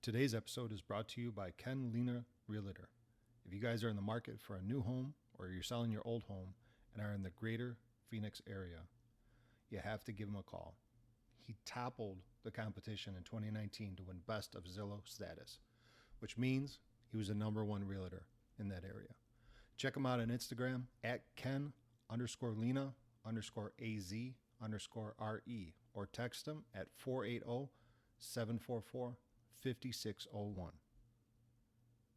Today's episode is brought to you by Ken Lena Realtor. If you guys are in the market for a new home or you're selling your old home and are in the greater Phoenix area, you have to give him a call. He toppled the competition in 2019 to win Best of Zillow status, which means he was the number one realtor in that area. Check him out on Instagram at Ken_Lena_AZ_RE or text him at 480-744-5601.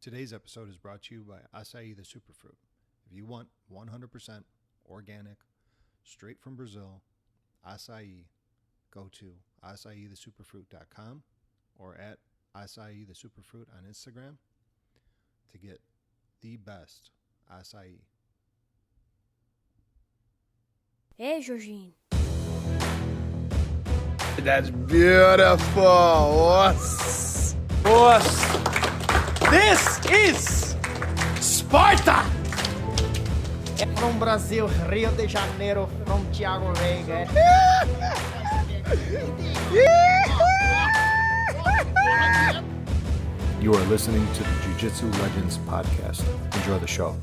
Today's episode is brought to you by Açaí the Superfruit. If you want 100% organic, straight from Brazil, acai, go to acaithesuperfruit.com or at Açaí the Superfruit on Instagram to get the best acai. Hey, Jorginho. That's beautiful. Nossa. This is Sparta. From Brazil, Rio de Janeiro, from Thiago Veiga. You are listening to the Jiu Jitsu Legends podcast. Enjoy the show.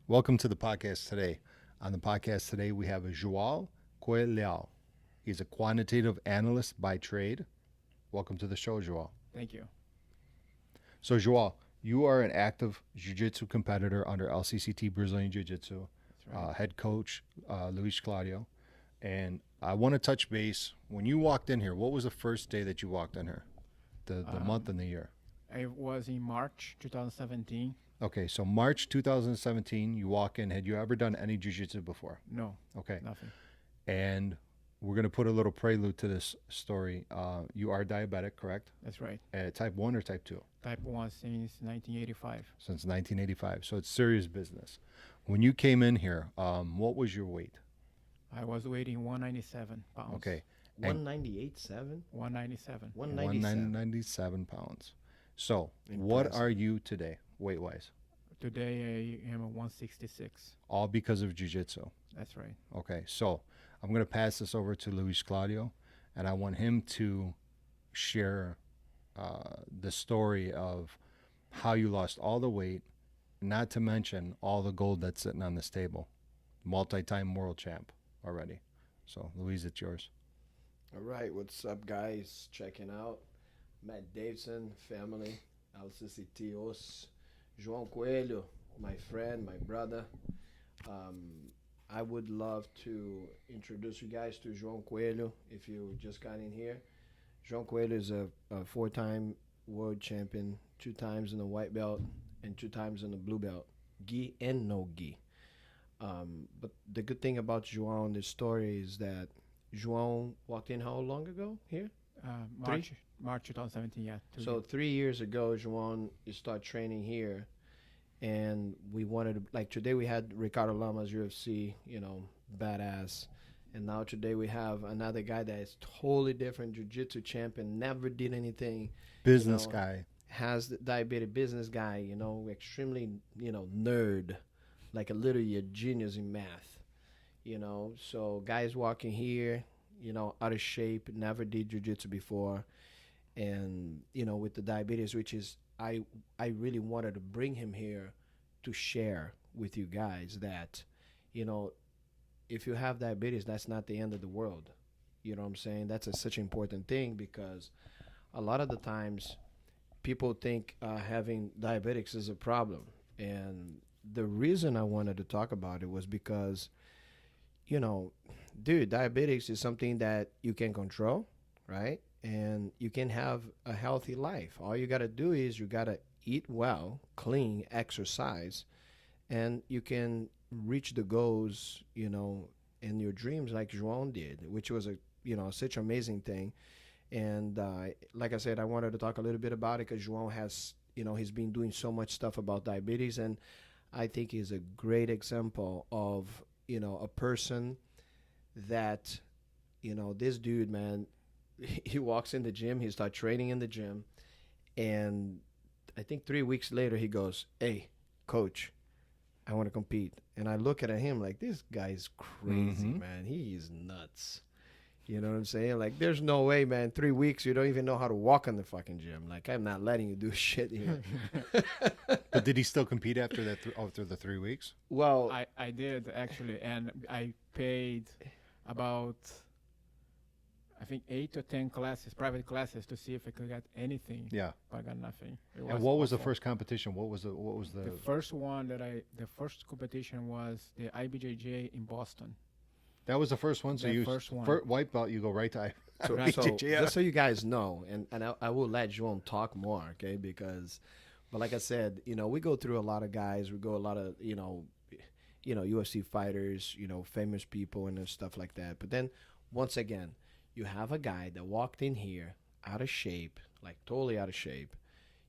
Welcome to the podcast today. On the podcast today, we have a João Coelho. He's a quantitative analyst by trade. Welcome to the show, Joao. Thank you. So, Joao, you are an active jiu-jitsu competitor under LCCT Brazilian Jiu-Jitsu, Right. head coach Luis Claudio. And I want to touch base. When you walked in here, what was the first day that you walked in here? The month and the year? It was in March 2017. Okay, so March 2017, you walk in. Had you ever done any jiu-jitsu before? No, Okay. nothing. And we're going to put a little prelude to this story. You are diabetic, correct? That's right. Type 1 or type 2? Type 1 since 1985. Since 1985. So it's serious business. When you came in here, what was your weight? I was weighing 197 pounds. Okay. 198.7? 197. 197. 197 pounds. So what Impressive. are you today, weight-wise? Today I am 166. All because of jiu-jitsu. That's right. Okay, so I'm going to pass this over to Luis Claudio, and I want him to share the story of how you lost all the weight, not to mention all the gold that's sitting on this table. Multi-time world champ already. So, Luis, it's yours. All right, what's up, guys? Checking out Matt Davidson, family, LCCTOs, João Coelho, my friend, my brother. I would love to introduce you guys to João Coelho if you just got in here. João Coelho is a 4-time world champion, 2 times in the white belt and 2 times in the blue belt, gi and no gi. But the good thing about João in this story is that João walked in how long ago here? March 2017, yeah. So 3 years ago, João started training here, and we wanted to, like today we had Ricardo Lamas, UFC, badass. And now today we have another guy that is totally different, jiu-jitsu champion, never did anything. Business guy. Has the diabetic business guy, extremely, nerd, like literally a genius in math, So guys walking here, out of shape, never did jiu-jitsu before. And, with the diabetes, which is, I really wanted to bring him here to share with you guys that, if you have diabetes, that's not the end of the world. You know what I'm saying? That's such an important thing because a lot of the times people think having diabetics is a problem. And the reason I wanted to talk about it was because, diabetics is something that you can control, right? And you can have a healthy life. All you got to do is you got to eat well, clean, exercise, and you can reach the goals, in your dreams like João did, which was such an amazing thing. And like I said, I wanted to talk a little bit about it because João has, he's been doing so much stuff about diabetes, and I think he's a great example of, a person that, this dude, man, he walks in the gym, he starts training in the gym, and I think 3 weeks later he goes, "Hey, coach, I want to compete." And I look at him like, this guy's crazy, man. He is nuts. You know what I'm saying? Like, there's no way, man. 3 weeks, you don't even know how to walk in the fucking gym. Like, I'm not letting you do shit here. But did he still compete after that? After the 3 weeks? Well, I did actually, and I paid about, I think, 8 or 10 classes, private classes, to see if I could get anything. Yeah. But I got nothing. It And what was the awful. first competition? What was the The first one the first competition was the IBJJ in Boston. That was the first one. So The you first one. white belt, you go right to so, Right. so Yeah. just so you guys know, and I will let João talk more, okay? Because, but like I said, we go through a lot of guys. We go a lot of, UFC fighters, famous people and stuff like that. But then, once again, you have a guy that walked in here out of shape, like totally out of shape,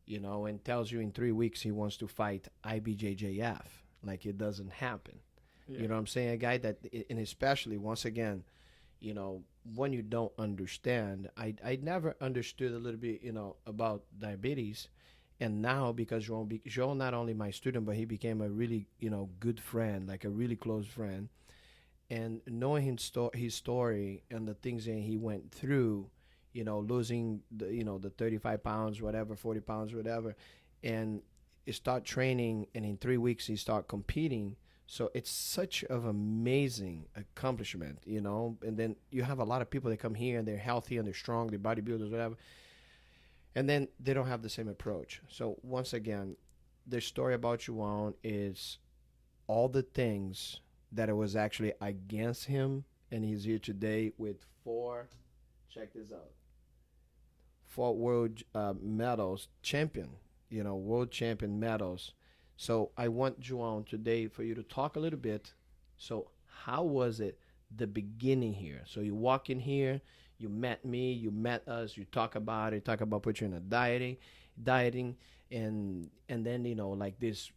and tells you in 3 weeks he wants to fight IBJJF. Like, it doesn't happen. Yeah. You know what I'm saying? A guy that, and especially, once again, when you don't understand, I never understood a little bit, about diabetes. And now, because João not only my student, but he became a really, good friend, like a really close friend. And knowing his story and the things that he went through, losing the 35 pounds, whatever, 40 pounds, whatever, and he start training, and in 3 weeks he start competing. So it's such of amazing accomplishment, And then you have a lot of people that come here and they're healthy and they're strong, they're bodybuilders, whatever, and then they don't have the same approach. So once again, the story about João is all the things that it was actually against him, and he's here today with 4. Check this out. 4 world medals, champion, world champion medals. So I want João today for you to talk a little bit. So how was it the beginning here? So you walk in here, you met me, you met us, you talk about it, put you in a dieting, and then, like this,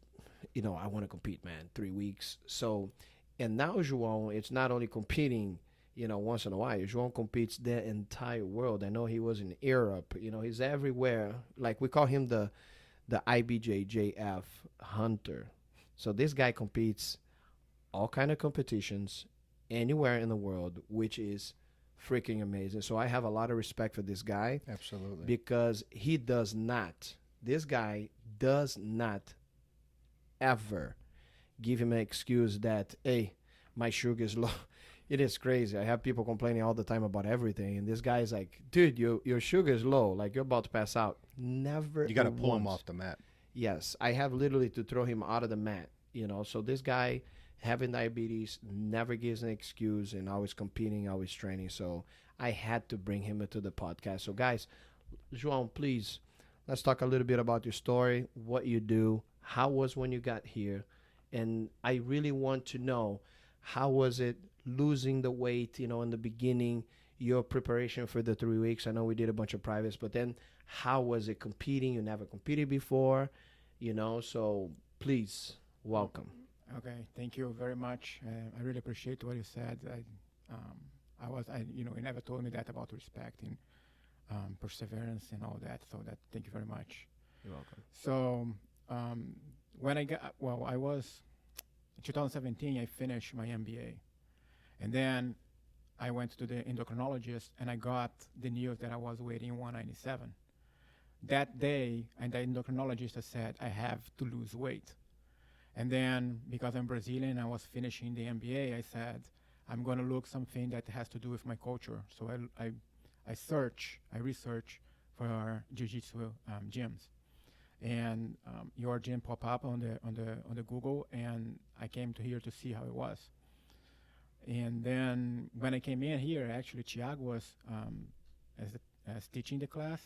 I want to compete, man, 3 weeks. So, and now João, it's not only competing, once in a while. João competes the entire world. I know he was in Europe, he's everywhere. Like, we call him the IBJJF hunter. So this guy competes all kind of competitions anywhere in the world, which is freaking amazing. So I have a lot of respect for this guy. Absolutely. Because this guy does not ever give him an excuse that, hey, my sugar is low. It is crazy. I have people complaining all the time about everything, and this guy's like, dude, your sugar is low. Like, you're about to pass out. Never. You got to pull him once. off the mat. Yes, I have literally to throw him out of the mat, So this guy, having diabetes, never gives an excuse, and always competing, always training. So I had to bring him into the podcast. So guys, João, please, let's talk a little bit about your story, what you do, how was when you got here, and I really want to know, how was it losing the weight, in the beginning, your preparation for the 3 weeks. I know we did a bunch of privates, but then how was it competing? You never competed before, so please, welcome. Okay, thank you very much. I really appreciate what you said. You never told me that about respect and perseverance and all that. So thank you very much. You're welcome. So when I was in 2017, I finished my MBA, and then I went to the endocrinologist, and I got the news that I was weighing 197. That day, and the endocrinologist said, I have to lose weight. And then, because I'm Brazilian, I was finishing the MBA, I said, I'm going to look something that has to do with my culture. So I research for Jiu Jitsu gyms. And your gym popped up on the Google, and I came to here to see how it was. And then when I came in here, actually Thiago was as teaching the class,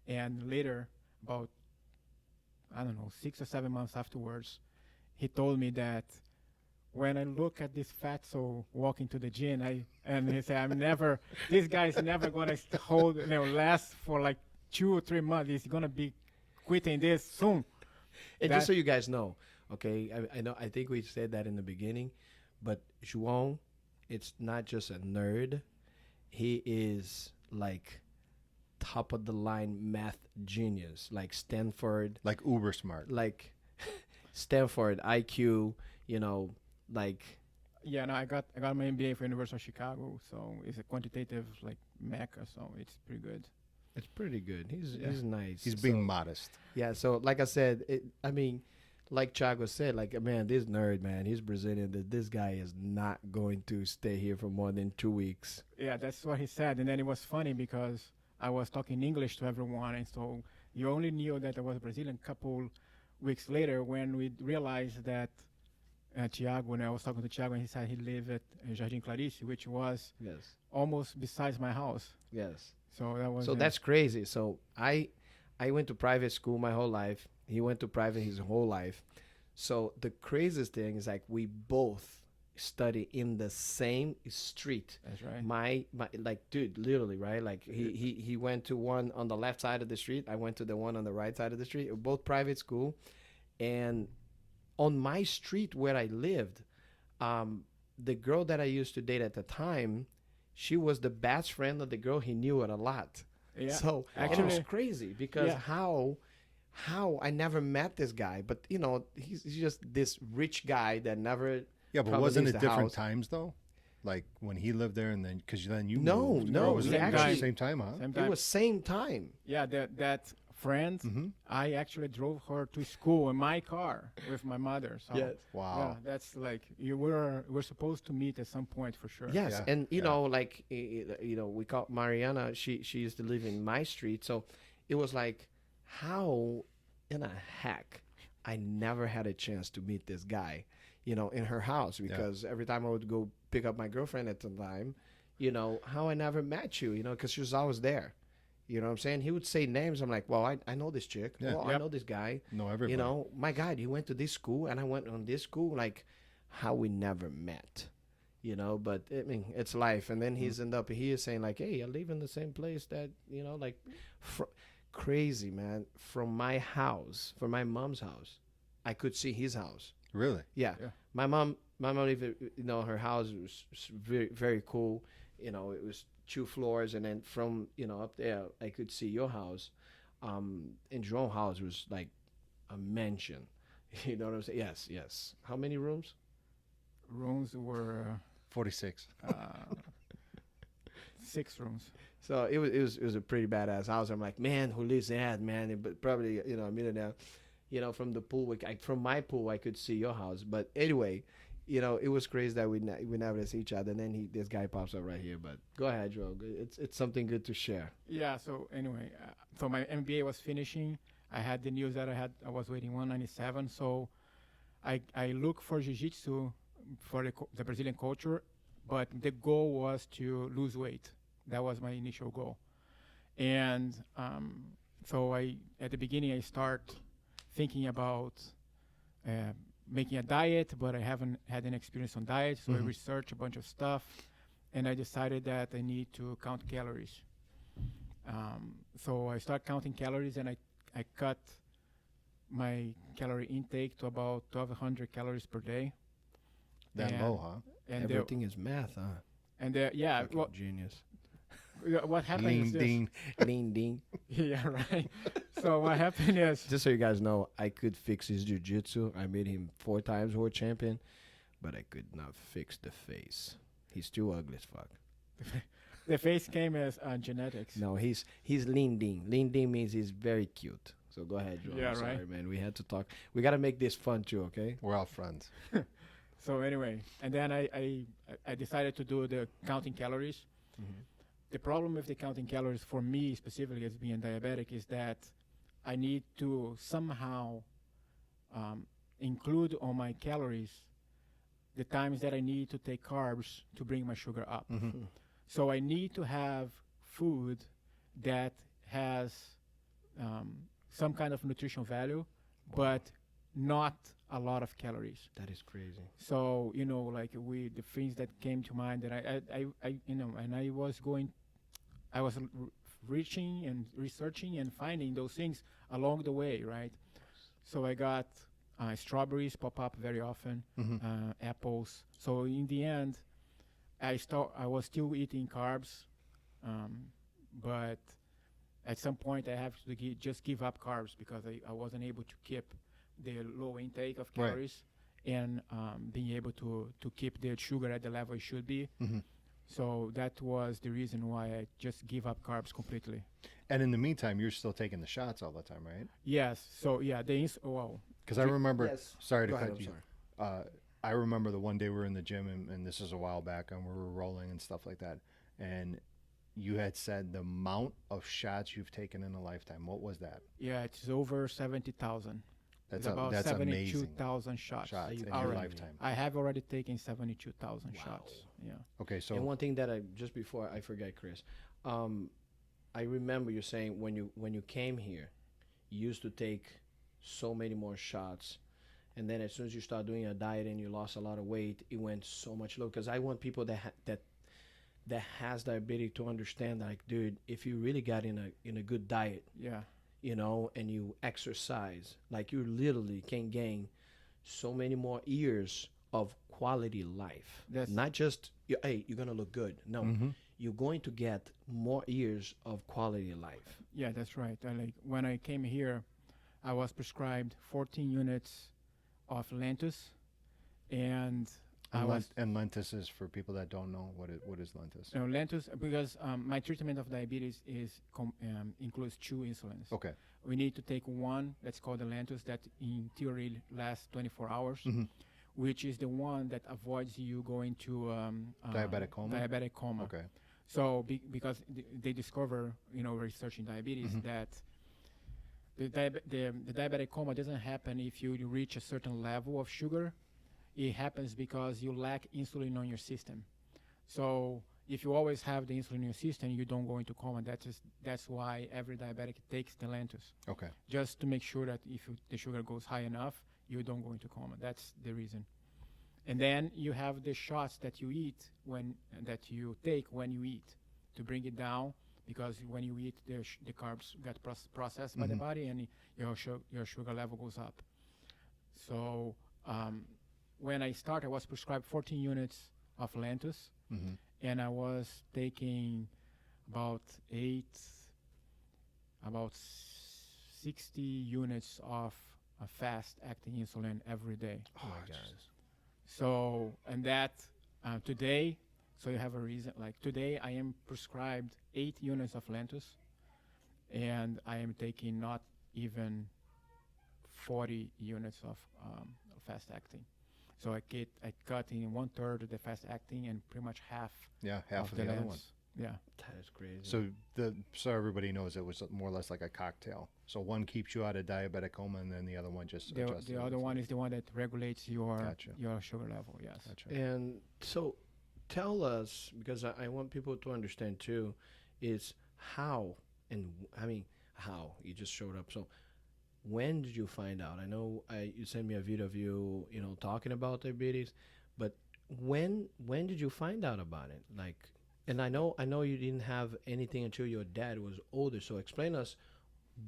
and later, about 6 or 7 months afterwards, he told me that when I look at this fatso walking to the gym, and he said, this guy's never gonna last for like 2 or 3 months. He's gonna be quitting this soon. And just so you guys know, okay, I know, I think we said that in the beginning, but João, it's not just a nerd. He is like top of the line math genius, like Stanford, Like uber smart. like Stanford IQ, like Yeah, no, I got my MBA from University of Chicago, so it's a quantitative like mecca, so it's pretty good. It's pretty good. Yeah. He's nice. He's being modest. Yeah, so like I said, I mean, like Thiago said, like, man, this nerd, man, he's Brazilian. This guy is not going to stay here for more than 2 weeks. Yeah, that's what he said, and then it was funny because I was talking English to everyone, and so you only knew that I was Brazilian a couple weeks later when we realized that Thiago, when I was talking to Thiago, and he said he lived at Jardim Clarice, which was Yes. almost besides my house. Yes. So that was So that's crazy. So I went to private school my whole life. He went to private his whole life. So the craziest thing is like we both study in the same street. that's right. My like, dude, literally, right? Like he went to one on the left side of the street. I went to the one on the right side of the street. Both private school. And on my street where I lived, the girl that I used to date at the time, she was the best friend of the girl he knew it a lot. Yeah, So it was actually, crazy because Yeah. how I never met this guy, but you know he's just this rich guy that never. Yeah, but probably wasn't leaves it the different house. times though? Like when he lived there, and then because then you No, moved. no, Or was he it actually- the same time, huh? same It time. was same time. Yeah, that friend, Mhm. I actually drove her to school in my car with my mother. So Yes. Wow. yeah, that's like we're supposed to meet at some point for sure. Yes, Yeah, and you yeah. know, like we call Mariana. She used to live in my street, so it was like, how in a heck I never had a chance to meet this guy, in her house because every time I would go pick up my girlfriend at the time, how I never met you, because she was always there. You know what I'm saying? He would say names. I'm like, well, I know this chick. Yeah. Well, I Yep. know this guy. No, everybody. My God, you went to this school and I went on this school. Like, how we never met, But I mean, it's life. And then he's end up here saying like, hey, I live in the same place that like, crazy man. From my house, from my mom's house, I could see his house. Really? Yeah. Yeah. My mom even, her house was very, very cool. It was 2 floors, and then from, up there, I could see your house. And João house was like a mansion. You know what I'm saying? Yes, yes. How many rooms? Rooms were 46. 6 rooms. So it was a pretty badass house. I'm like, man, who lives there, man? But probably, a millionaire. From the pool, from my pool, I could see your house. But anyway, it was crazy that we never see each other. And then this guy pops up right here. But go ahead, Joe. It's something good to share. Yeah. So anyway, so my MBA was finishing. I had the news that I was waiting 197. So I looked for Jiu-Jitsu for the Brazilian culture, but the goal was to lose weight. That was my initial goal. And so at the beginning, I start thinking about making a diet, but I haven't had any experience on diet. So I researched a bunch of stuff, and I decided that I need to count calories. So I start counting calories, and I cut my calorie intake to about 1,200 calories per day. That And- low, huh? And Everything is math, huh? yeah, Fucking well, genius. what happened Lean is this. ding. Lean ding. Yeah, right. So what happened is Just so you guys know, I could fix his jiu-jitsu. I made him 4 times world champion, but I could not fix the face. He's too ugly as fuck. the face came as genetics. No, he's lean ding. Lean ding means he's very cute. So go ahead, Joe. Yeah, I'm sorry, right. man. We had to talk. We got to make this fun too, okay? We're all friends. So anyway, and then I decided to do the counting calories. The problem with the counting calories for me specifically as being diabetic is that I need to somehow include on my calories the times that I need to take carbs to bring my sugar up. So I need to have food that has some kind of nutritional value, but not a lot of calories. That is crazy. So like the things that came to mind that I was reaching and researching and finding those things along the way, right? So I got strawberries pop up very often, apples. So in the end, I was still eating carbs, but at some point I have to just give up carbs because I wasn't able to keep the low intake of Right. calories. and being able to keep the sugar at the level it should be. Mhm. So that was the reason why I just give up carbs completely. And in the meantime, you're still taking the shots all the time, right? Yes. So yeah, well, Because I remember. Yes. Sorry to Go ahead, cut I'm you. sorry. I remember the one day we were in the gym, and this is a while back, and we were rolling and stuff like that. And you had said the amount of shots you've taken in a lifetime. What was that? yeah, it's over 70,000. It's That's about that's amazing. 72,000 shots. Shots in your Already. lifetime. I have already taken 72,000 Wow. shots. Yeah. Okay, so And one thing that I just before I forget, Chris, I remember you saying when you came here, you used to take so many more shots, and then as soon as you start doing a diet and you lost a lot of weight, it went so much low. Because I want people that has diabetes to understand, like, dude, if you really got in a good diet, Yeah. and you exercise, like, you literally can gain so many more years of quality life. That's- Not just hey, you're gonna look good. No, you're going to get more years of quality life. Yeah, that's right. When I came here, I was prescribed 14 units of lentus, and I was and lentis is for people that don't know what is lentis. lentus because my treatment of diabetes includes 2 insulins. Okay. We need to take one that's called the lentus that in theory lasts 24 hours, which is the one that avoids you going to Diabetic coma? Diabetic coma. Okay. So because they discover, researching diabetes that the diabetic coma doesn't happen if you reach a certain level of sugar. It happens because you lack insulin on your system. So if you always have the insulin in your system, you don't go into coma. That's why every diabetic takes the lentus, Okay. just to make sure that if the sugar goes high enough, you don't go into coma. That's the reason. And then you have the shots that you take when you eat to bring it down, because when you eat, the carbs get processed by the body, and your sugar level goes up. So when I started, I was prescribed 14 units of lentus, and I was taking about 60 units of fast-acting insulin every day. Oh my God. So, and that today, so you have a reason, like today I am prescribed 8 units of lentus, and I am taking not even 40 units of fast-acting. So I cut in 1/3 of the fast-acting and pretty much half Yeah, half of the other one. lens. Yeah. That is crazy. So everybody knows it was more or less like a cocktail. So one keeps you out of diabetic coma, and then the other one just adjusts. The other one is the one that regulates your Gotcha. your sugar level. Yes. Gotcha. And so tell us, because I want people to understand too, is how, and I mean, how you just showed up. So when did you find out? I know you sent me a video of you, talking about diabetes, but when did you find out about it? Like, and I know you didn't have anything until your dad was older. So explain us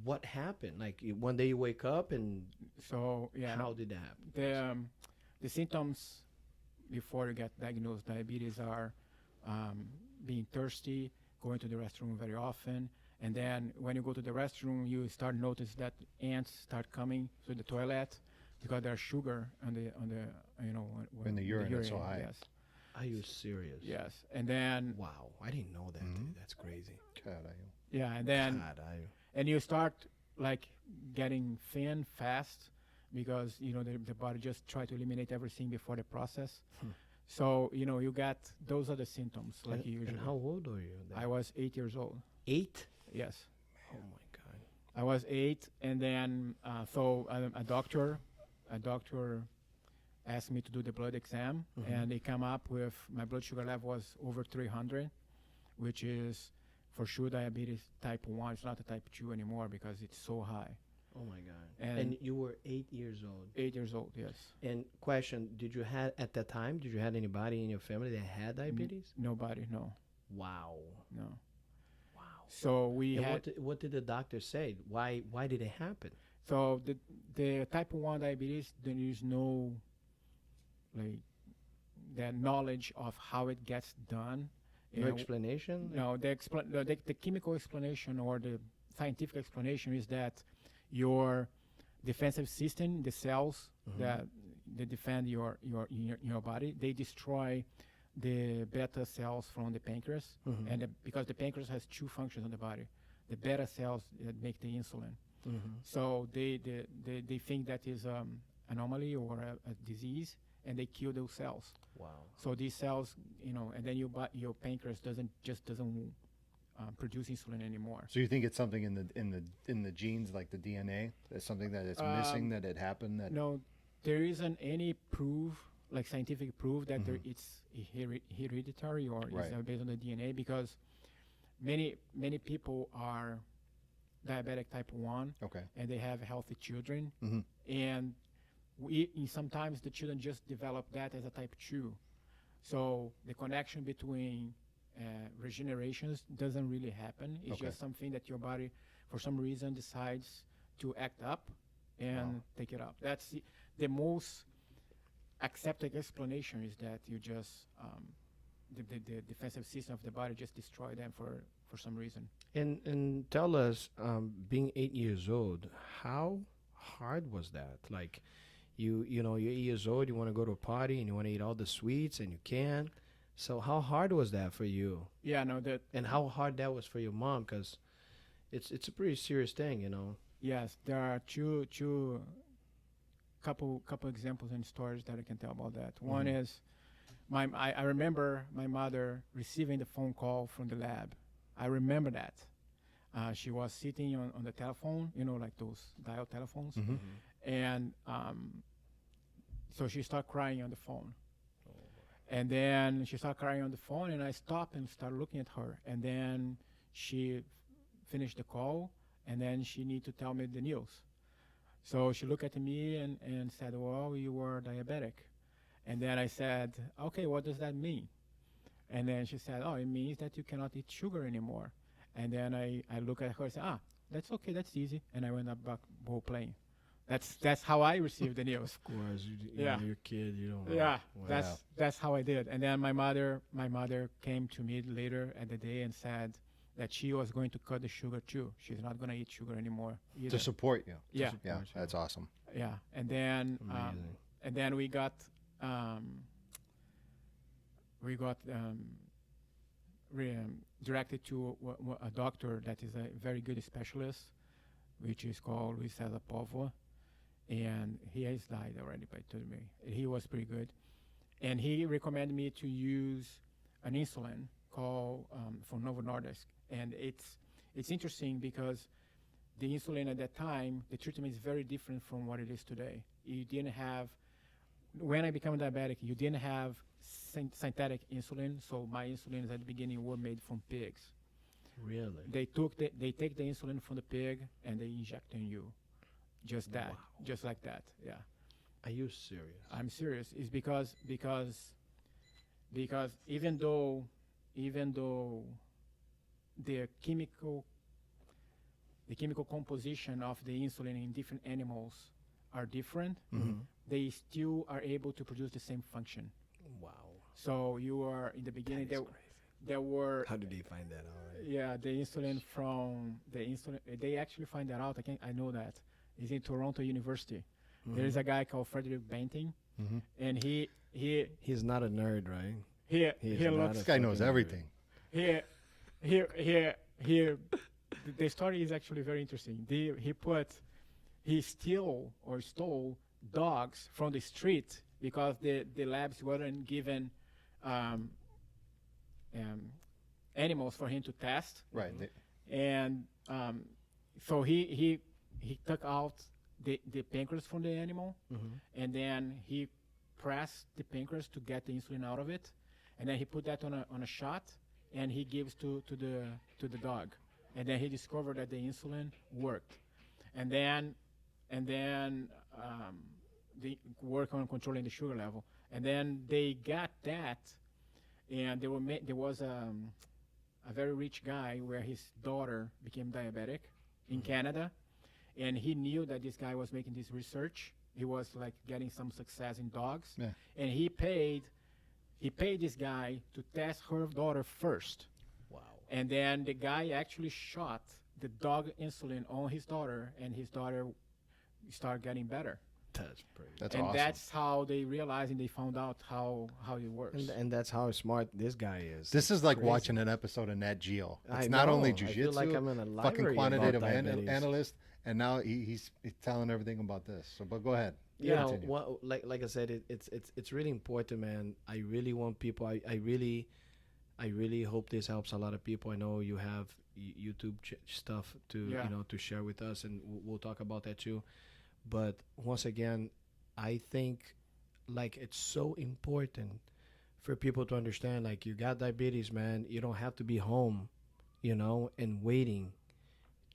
what happened. Like one day you wake up, and So yeah. how did that happen? The symptoms before you get diagnosed diabetes are being thirsty, going to the restroom very often, and then when you go to the restroom, you start notice that ants start coming to the toilet because there's sugar on the In the urine, it's so high. Yes. Are you serious? Yes, and then Wow, I didn't know that. Dude. That's crazy. God, and then God, and you start like getting thin fast because the body just try to eliminate everything before the process. So you got those are the symptoms like you usually. And how old are you then? I was 8 years old. 8? Yes, Oh my God. I was 8, and then a doctor asked me to do the blood exam, and they come up with my blood sugar level was over 300, which is for sure diabetes type 1. It's not a type 2 anymore because it's so high. Oh my God. And- And you were 8 years old. 8 years old, yes. And question, did you have anybody in your family that had diabetes? Nobody, no. Wow. Wow. So we And had what did the doctor say? Why did it happen? so the type 1 diabetes, there is no like that knowledge of how it gets done. No explanation? No, the chemical explanation or the scientific explanation is that your defensive system, the cells, they defend your body. They destroy the beta cells from the pancreas, and because the pancreas has two functions on the body, the beta cells that make the insulin. So they think that is anomaly or a disease, and they kill those cells. Wow. So these cells, and then your pancreas doesn't produce insulin anymore. So you think it's something in the genes, like the DNA, that's something that it's missing, that it happened? That No, there isn't any proof, like scientific proof, that it's hereditary or Right. is based on the DNA, because many people are diabetic type 1, Okay. and they have healthy children, Mhm. and sometimes the children just develop that as a type 2. So the connection between regenerations doesn't really happen. It's Okay. just something that your body, for some reason, decides to act up and take it up. That's the most accepted explanation, is that you just the defensive system of the body just destroy them for some reason. And tell us, being 8 years old, how hard was that? Like, you're 8 years old, you want to go to a party and you want to eat all the sweets and you can't. So how hard was that for you? Yeah, no, that And how hard that was for your mom? Because it's a pretty serious thing, yes, there are two couple examples and stories that I can tell about that. One is I remember my mother receiving the phone call from the lab. I remember that. She was sitting on the telephone, like those dial telephones, and so she started crying on the phone. And then she started crying on the phone, and I stopped and started looking at her. And then she finished the call, and then she needed to tell me the news. So she looked at me and said, well, you were diabetic. And then I said, okay, what does that mean? And then she said, oh, it means that you cannot eat sugar anymore. And then I look at her and say, that's okay, that's easy. And I went back ball playing. That's how I received the news. Of course, Yeah. you're a kid, you don't know. Yeah, Wow. that's how I did. And then my mother came to me later at the day and said that she was going to cut the sugar too. She's not going to eat sugar anymore either. To support you. Yeah. Yeah, that's awesome. Yeah, and then Amazing. we got directed to a doctor that is a very good specialist, which is called Luis Cesar Povoa, and he has died already, but told me he was pretty good, and he recommended me to use an insulin called from Novo Nordisk, and it's interesting because the insulin at that time, the treatment is very different from what it is today. You didn't have, when I became diabetic, you didn't have synthetic insulin, so my insulins at the beginning were made from pigs. Really? They take the insulin from the pig and they inject in you, just that, just like that. Yeah, Are you serious? I'm serious. It's because even though the chemical composition of the insulin in different animals are different, they still are able to produce the same function. Wow. So you are in the beginning there were How did they find that out? yeah, the insulin they actually find that out. I know that. It's in Toronto University. There is a guy called Frederick Banting, and He's not a nerd, right? he looks This guy knows everything. here the story is actually very interesting. He stole dogs from the street because the labs weren't given animals for him to test. Right. And so he took out the pancreas from the animal, and then he pressed the pancreas to get the insulin out of it, and then he put that on a shot, and he gives to the dog, and then he discovered that the insulin worked, and then they work on controlling the sugar level, and then they got that, and there was a very rich guy where his daughter became diabetic in Canada, and he knew that this guy was making this research. He was like getting some success in dogs, and he paid this guy to test her daughter first. Wow. And then the guy actually shot the dog insulin on his daughter, and his daughter started getting better. That's pretty. That's and awesome. that's how they realized and they found out how it works. And that's how smart this guy is. This It's is like crazy. watching an episode of Nat Geo. It's I not only know. I jujitsu, feel like I'm in a fucking library quantitative about diabetes. analyst, and now he's telling everything about this. So, but go ahead. You know, Continue. what, like I said, it's really important, man. I really want people. I really hope this helps a lot of people. I know you have YouTube stuff to Yeah. to share with us, and we'll talk about that too. But once again, I think like it's so important for people to understand. Like you got diabetes, man. You don't have to be home, and waiting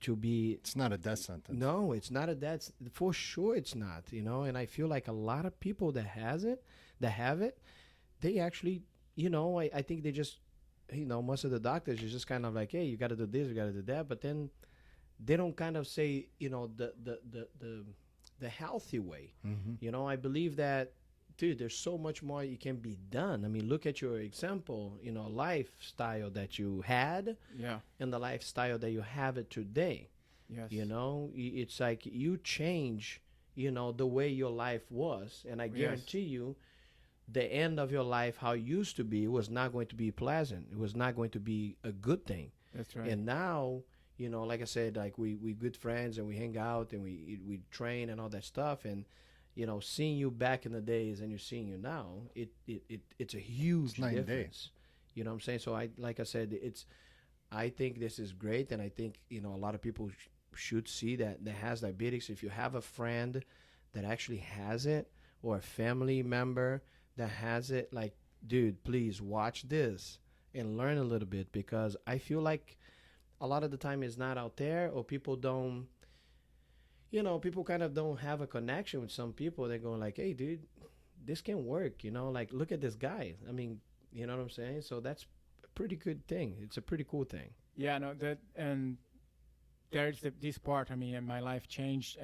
to be. It's not a death sentence. No, it's not a death. For sure, it's not. And I feel like a lot of people that have it, they actually, I think they just, most of the doctors is just kind of like, hey, you got to do this, you got to do that, but then they don't kind of say, the healthy way. Mm-hmm. I believe that, dude, there's so much more you can be done. I mean, look at your example, lifestyle that you had Yeah. and the lifestyle that you have it today. Yes. It's like you change, the way your life was. And I guarantee you, the end of your life, how it used to be, was not going to be pleasant. It was not going to be a good thing. That's right. And now, like I said, like we good friends and we hang out and we train and all that stuff. And, seeing you back in the days and you're seeing you now, it's a huge It's night and day. difference. You know what I'm saying? So like I said, I think this is great. And I think, a lot of people should see that has diabetes. If you have a friend that actually has it or a family member that has it, like, dude, please watch this and learn a little bit, because I feel like a lot of the time it's not out there, or people don't, people kind of don't have a connection with some people. They're going like, hey, dude, this can work, like, look at this guy. I mean, you know what I'm saying? So that's a pretty good thing. It's a pretty cool thing. Yeah, no, and there's this part. I mean, my life changed,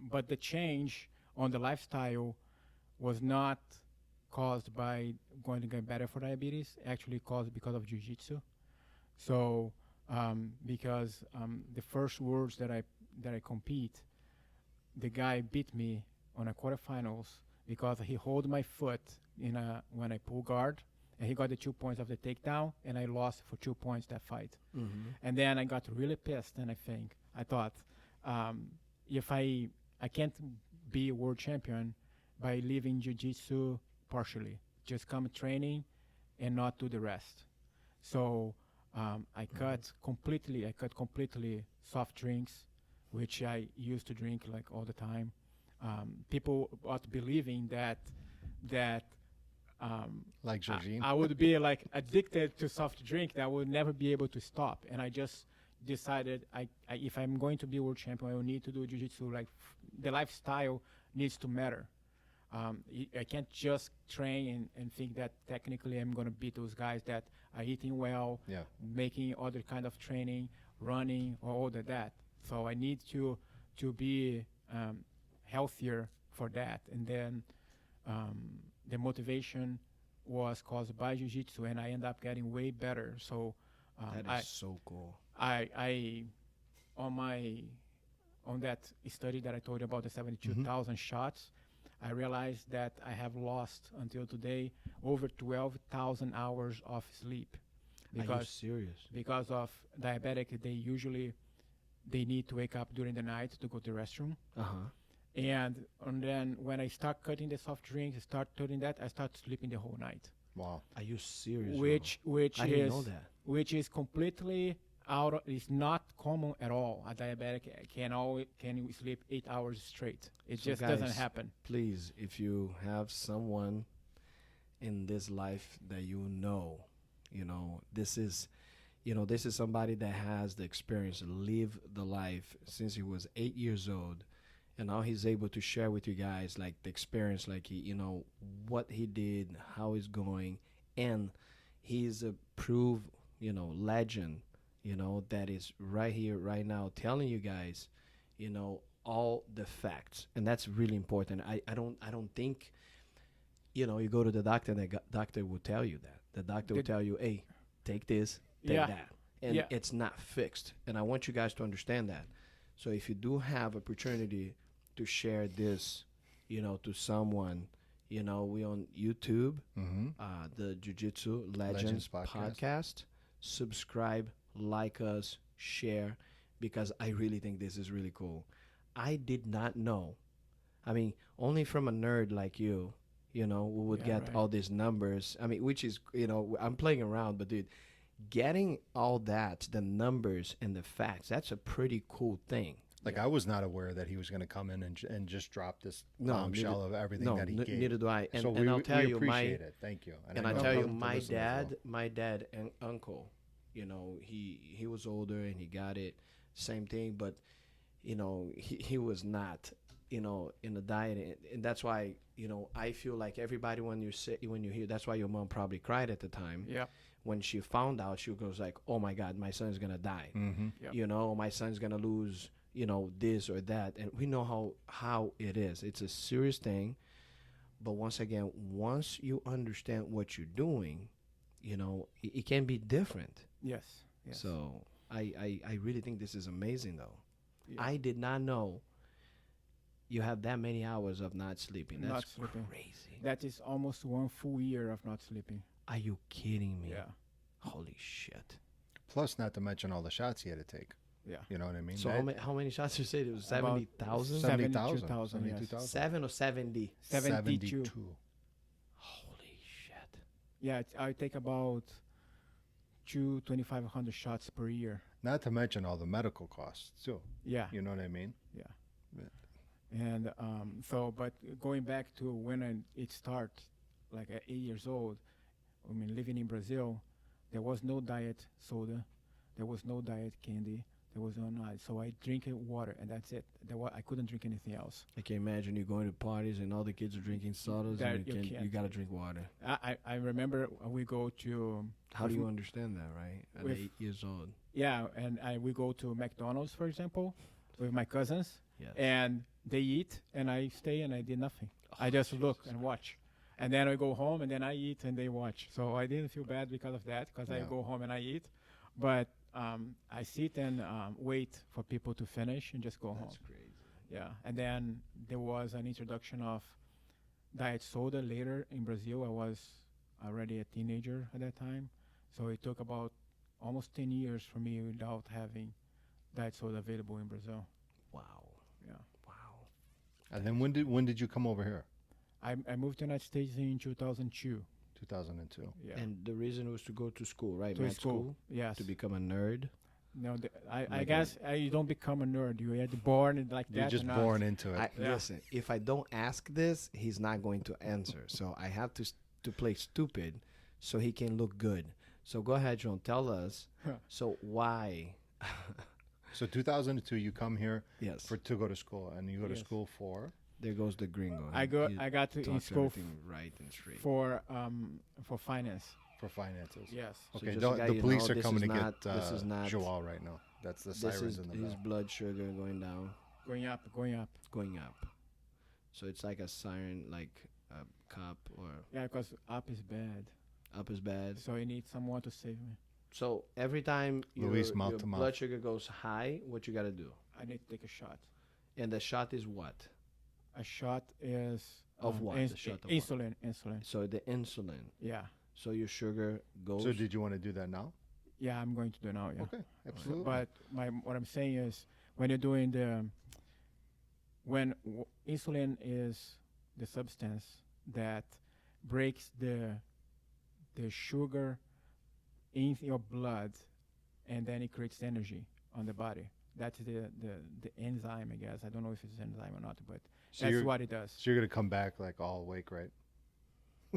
but the change on the lifestyle was not caused by going to get better for diabetes. Actually, caused because of jiu-jitsu. So, because the first words that I compete, the guy beat me on a quarterfinals because he hold my foot when I pull guard, and he got the 2 points of the takedown, and I lost for 2 points that fight. Mm-hmm. And then I got really pissed, and I thought, if I can't be a world champion by leaving jiu-jitsu partially, just come training and not do the rest. So I cut completely soft drinks, which I used to drink like all the time. People ought believing that Like Jorginho. I would be like addicted to soft drink, that I would never be able to stop. And I just decided, if I'm going to be world champion, I will need to do jiu-jitsu. Like the lifestyle needs to matter. I can't just train and think that technically I'm going to beat those guys that are eating well, Yeah. making other kind of training, running, or all of that. So I need to be healthier for that. And then the motivation was caused by jiu-jitsu, and I end up getting way better. So That is so cool. I on that study that I told you about, the 72,000 shots, I realized that I have lost until today over 12,000 hours of sleep, Are you because serious? because of diabetic, they need to wake up during the night to go to the restroom. Uh-huh. And then when I start cutting the soft drinks, I start sleeping the whole night, Wow. Are you serious? which I didn't know that. which is completely it's not common at all. A diabetic can sleep 8 hours straight. It So just doesn't guys, happen. Please, if you have someone in this life that this is somebody that has the experience, live the life since he was 8 years old, and now he's able to share with you guys like the experience, like what he did, how he's going, and he's a proof, legend, that is right here, right now, telling you guys, all the facts, and that's really important. I don't think, you go to the doctor and the doctor will tell you that. The doctor will tell you, hey, take this, take Yeah. that, and it's not fixed. And I want you guys to understand that. So if you do have opportunity to share this, to someone, we on YouTube, the Jiu Jitsu Legends podcast. Subscribe, like us, share, because I really think this is really cool. I did not know. I mean, only from a nerd like you, we would get all these numbers. I mean, which is, I'm playing around, but dude, getting all that, the numbers and the facts, that's a pretty cool thing. Like, I was not aware that he was going to come in and just drop this bombshell of everything that he gave. Neither do I. And, so and I'll tell you, appreciate it. Thank you. And I tell you, my dad and uncle, he was older and he got it. Same thing, but he was not, in the diet, and that's why I feel like everybody when you hear, that's why your mom probably cried at the time. Yeah. When she found out, she goes like, "Oh my God, my son's gonna die." Yep. My son's gonna lose, this or that, and we know how it is. It's a serious thing, but once again, once you understand what you're doing, it can be different. Yes. So I really think this is amazing, though. Yeah. I did not know you have that many hours of not sleeping. That's Not sleeping. crazy. That is almost 1 full year of not sleeping. Are you kidding me? Yeah. Holy shit. Plus, not to mention all the shots he had to take. Yeah. You know what I mean? So how many shots you said? It was About 70,000? 72,000, yes. 72,000. 7 or 70? 72. Holy shit. Yeah, I take about 2,500 shots per year. Not to mention all the medical costs, too. Yeah. You know what I mean? Yeah. Yeah. And but going back to when it started, like at 8 years old, I mean, living in Brazil, there was no diet soda, there was no diet candy, there was no night. So I drink water, and that's it. I couldn't drink anything else. I can imagine you going to parties and all the kids are drinking sodas That and you can't. you got to drink water. I remember we go to... How do you understand that, right? At with- 8 years old. Yeah, and we go to McDonald's, for example, with my cousins, Yes. and they eat, and I stay, and I did nothing. I just look and watch. And then I go home, and then I eat, and they watch. So I didn't feel bad because of that, because I go home and I eat. But I sit and wait for people to finish and just go home. That's crazy. Yeah, and then there was an introduction of diet soda later in Brazil. I was already a teenager at that time. So it took about almost 10 years for me without having diet soda available in Brazil. Wow. Yeah. Wow. And then when did you come over here? I moved to the United States in 2002. 2002. Yeah. And the reason was to go to school, right? to Med school. Yes. to become a nerd. No, I Like guess you don't become a nerd. You are born like You're that. just or not. born into it. Yeah. Listen, if I don't ask this, he's not going to answer. So I have to play stupid so he can look good. So go ahead, João. Tell us. So why? So 2002, you come here Yes. to go to school, and you go to Yes. school for? There goes the gringo. I got to in talks school everything right and straight. for finance. For finances. Yes. So Okay, just to let the you police know, are this coming is to not- get this is not- Joao right now. That's the This sirens is in the his back. blood sugar going down, Going up. going up. So it's like a siren, like a cop or Yeah, because up is bad. up is bad. So you need someone to save me. So every time Luis, your mouth to mouth. blood sugar goes high, what you got to do? I need to take a shot. And the shot is what? A shot is Of what? The shot of what? insulin. Insulin. So the insulin. Yeah. So your sugar goes. So did you want to do that now? Yeah, I'm going to do now. Yeah. Okay, absolutely. But what I'm saying is, when you're doing insulin is the substance that breaks the sugar in your blood, and then it creates energy on the body. That's the enzyme, I guess. I don't know if it's enzyme or not, but So that's you're- what it does. So you're gonna come back like all awake, right?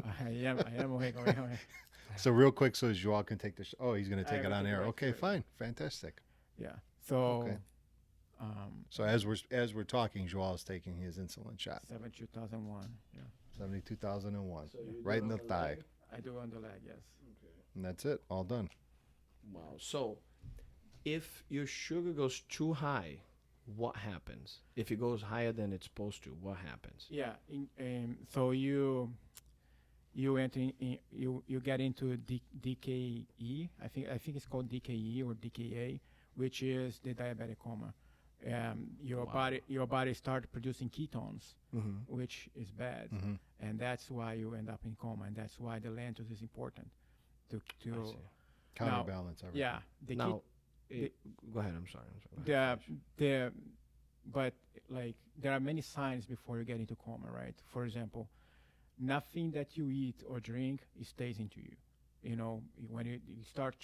I am awake. So real quick, so Joao can take the. He's gonna take I it will on take it air. right Okay, through. fine, fantastic. Yeah. So, Okay. So as we're talking, Joao is taking his insulin shot. 2001. Yeah. 72,001, So you do right it in the on thigh, leg? I do on the leg. Yes. and that's it. All done. Wow. So if your sugar goes too high, what happens? If it goes higher than it's supposed to, what happens? Yeah. So you enter you get into DKE. I think it's called DKE or DKA, which is the diabetic coma. your body start producing ketones, Mm-hmm. which is bad, and that's why you end up in coma, and that's why the lentils is important to Counterbalance everything. yeah the Now, the- go ahead. I'm sorry. the but like there are many signs before you get into coma, right? For example, nothing that you eat or drink stays into you. You know, when you start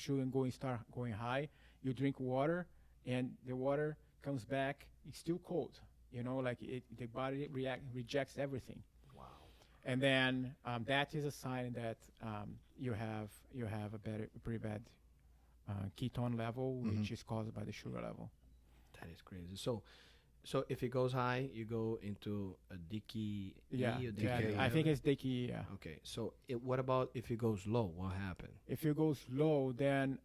going high, you drink water, and the water comes back. It's still cold. You know, like the body rejects everything. Wow. And then that is a sign that you have a pretty bad ketone level, which is caused by the sugar level. That is crazy. So if it goes high, you go into a DKE Yeah, or yeah, DKE? I think it's DKE. Yeah. Okay. So what about if it goes low? What happened? If it goes low, then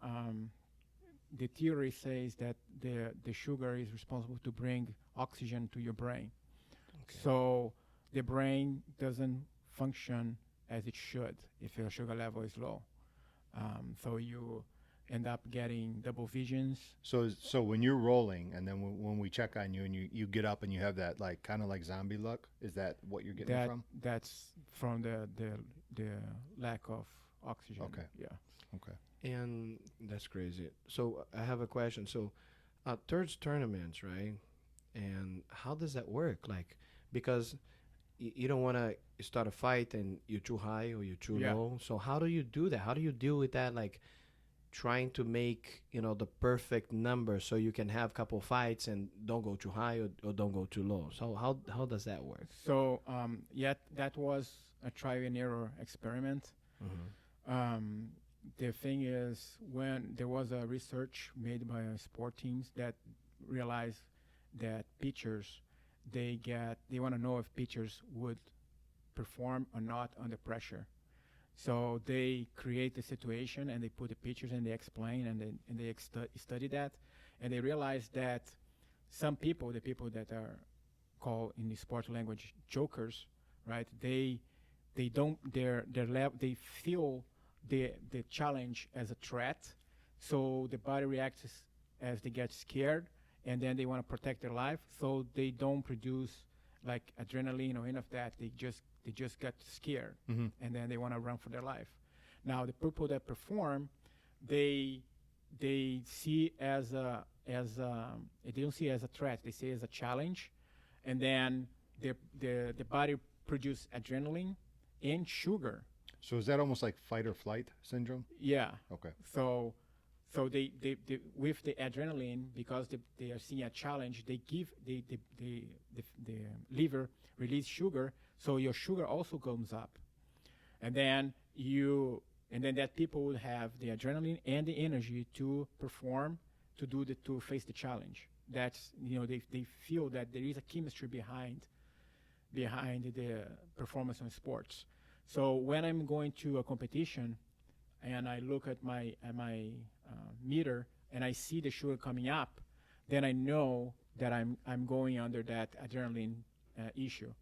the theory says that the sugar is responsible to bring oxygen to your brain. Okay. So the brain doesn't function as it should if your sugar level is low. So you end up getting double visions. So when you're rolling, and then when we check on you, and you get up and you have that like kind of like zombie look, is that what you're getting from? That's from the lack of oxygen. Okay. Yeah. Okay. And that's crazy. So I have a question. So thirds tournaments, right? And how does that work? Like, because you don't want to start a fight and you're too high or you're too Yeah. low. So how do you do that? How do you deal with that? Like trying to make, the perfect number so you can have a couple fights and don't go too high or don't go too low. So how does that work? So that was a trial and error experiment. The thing is, when there was a research made by sport teams that realized that pitchers, they want to know if pitchers would perform or not under pressure. So they create the situation and they put the pitchers and they explain and they study that, and they realize that some people, the people that are called in the sport language jokers, right? They feel the challenge as a threat, so the body reacts as they get scared, and then they want to protect their life, so they don't produce like adrenaline or any of that. They just get scared, and then they want to run for their life. Now the people that perform, they see as they don't see it as a threat. They see it as a challenge, and then the body produce adrenaline and sugar. So is that almost like fight or flight syndrome? Yeah. Okay. So they with the adrenaline, because they are seeing a challenge, they give the liver release sugar, so your sugar also comes up, and then that people will have the adrenaline and the energy to perform, to face the challenge. That's they feel that there is a chemistry behind the performance in sports. So when I'm going to a competition and I look at my meter and I see the sugar coming up, then I know that I'm going under that adrenaline issue.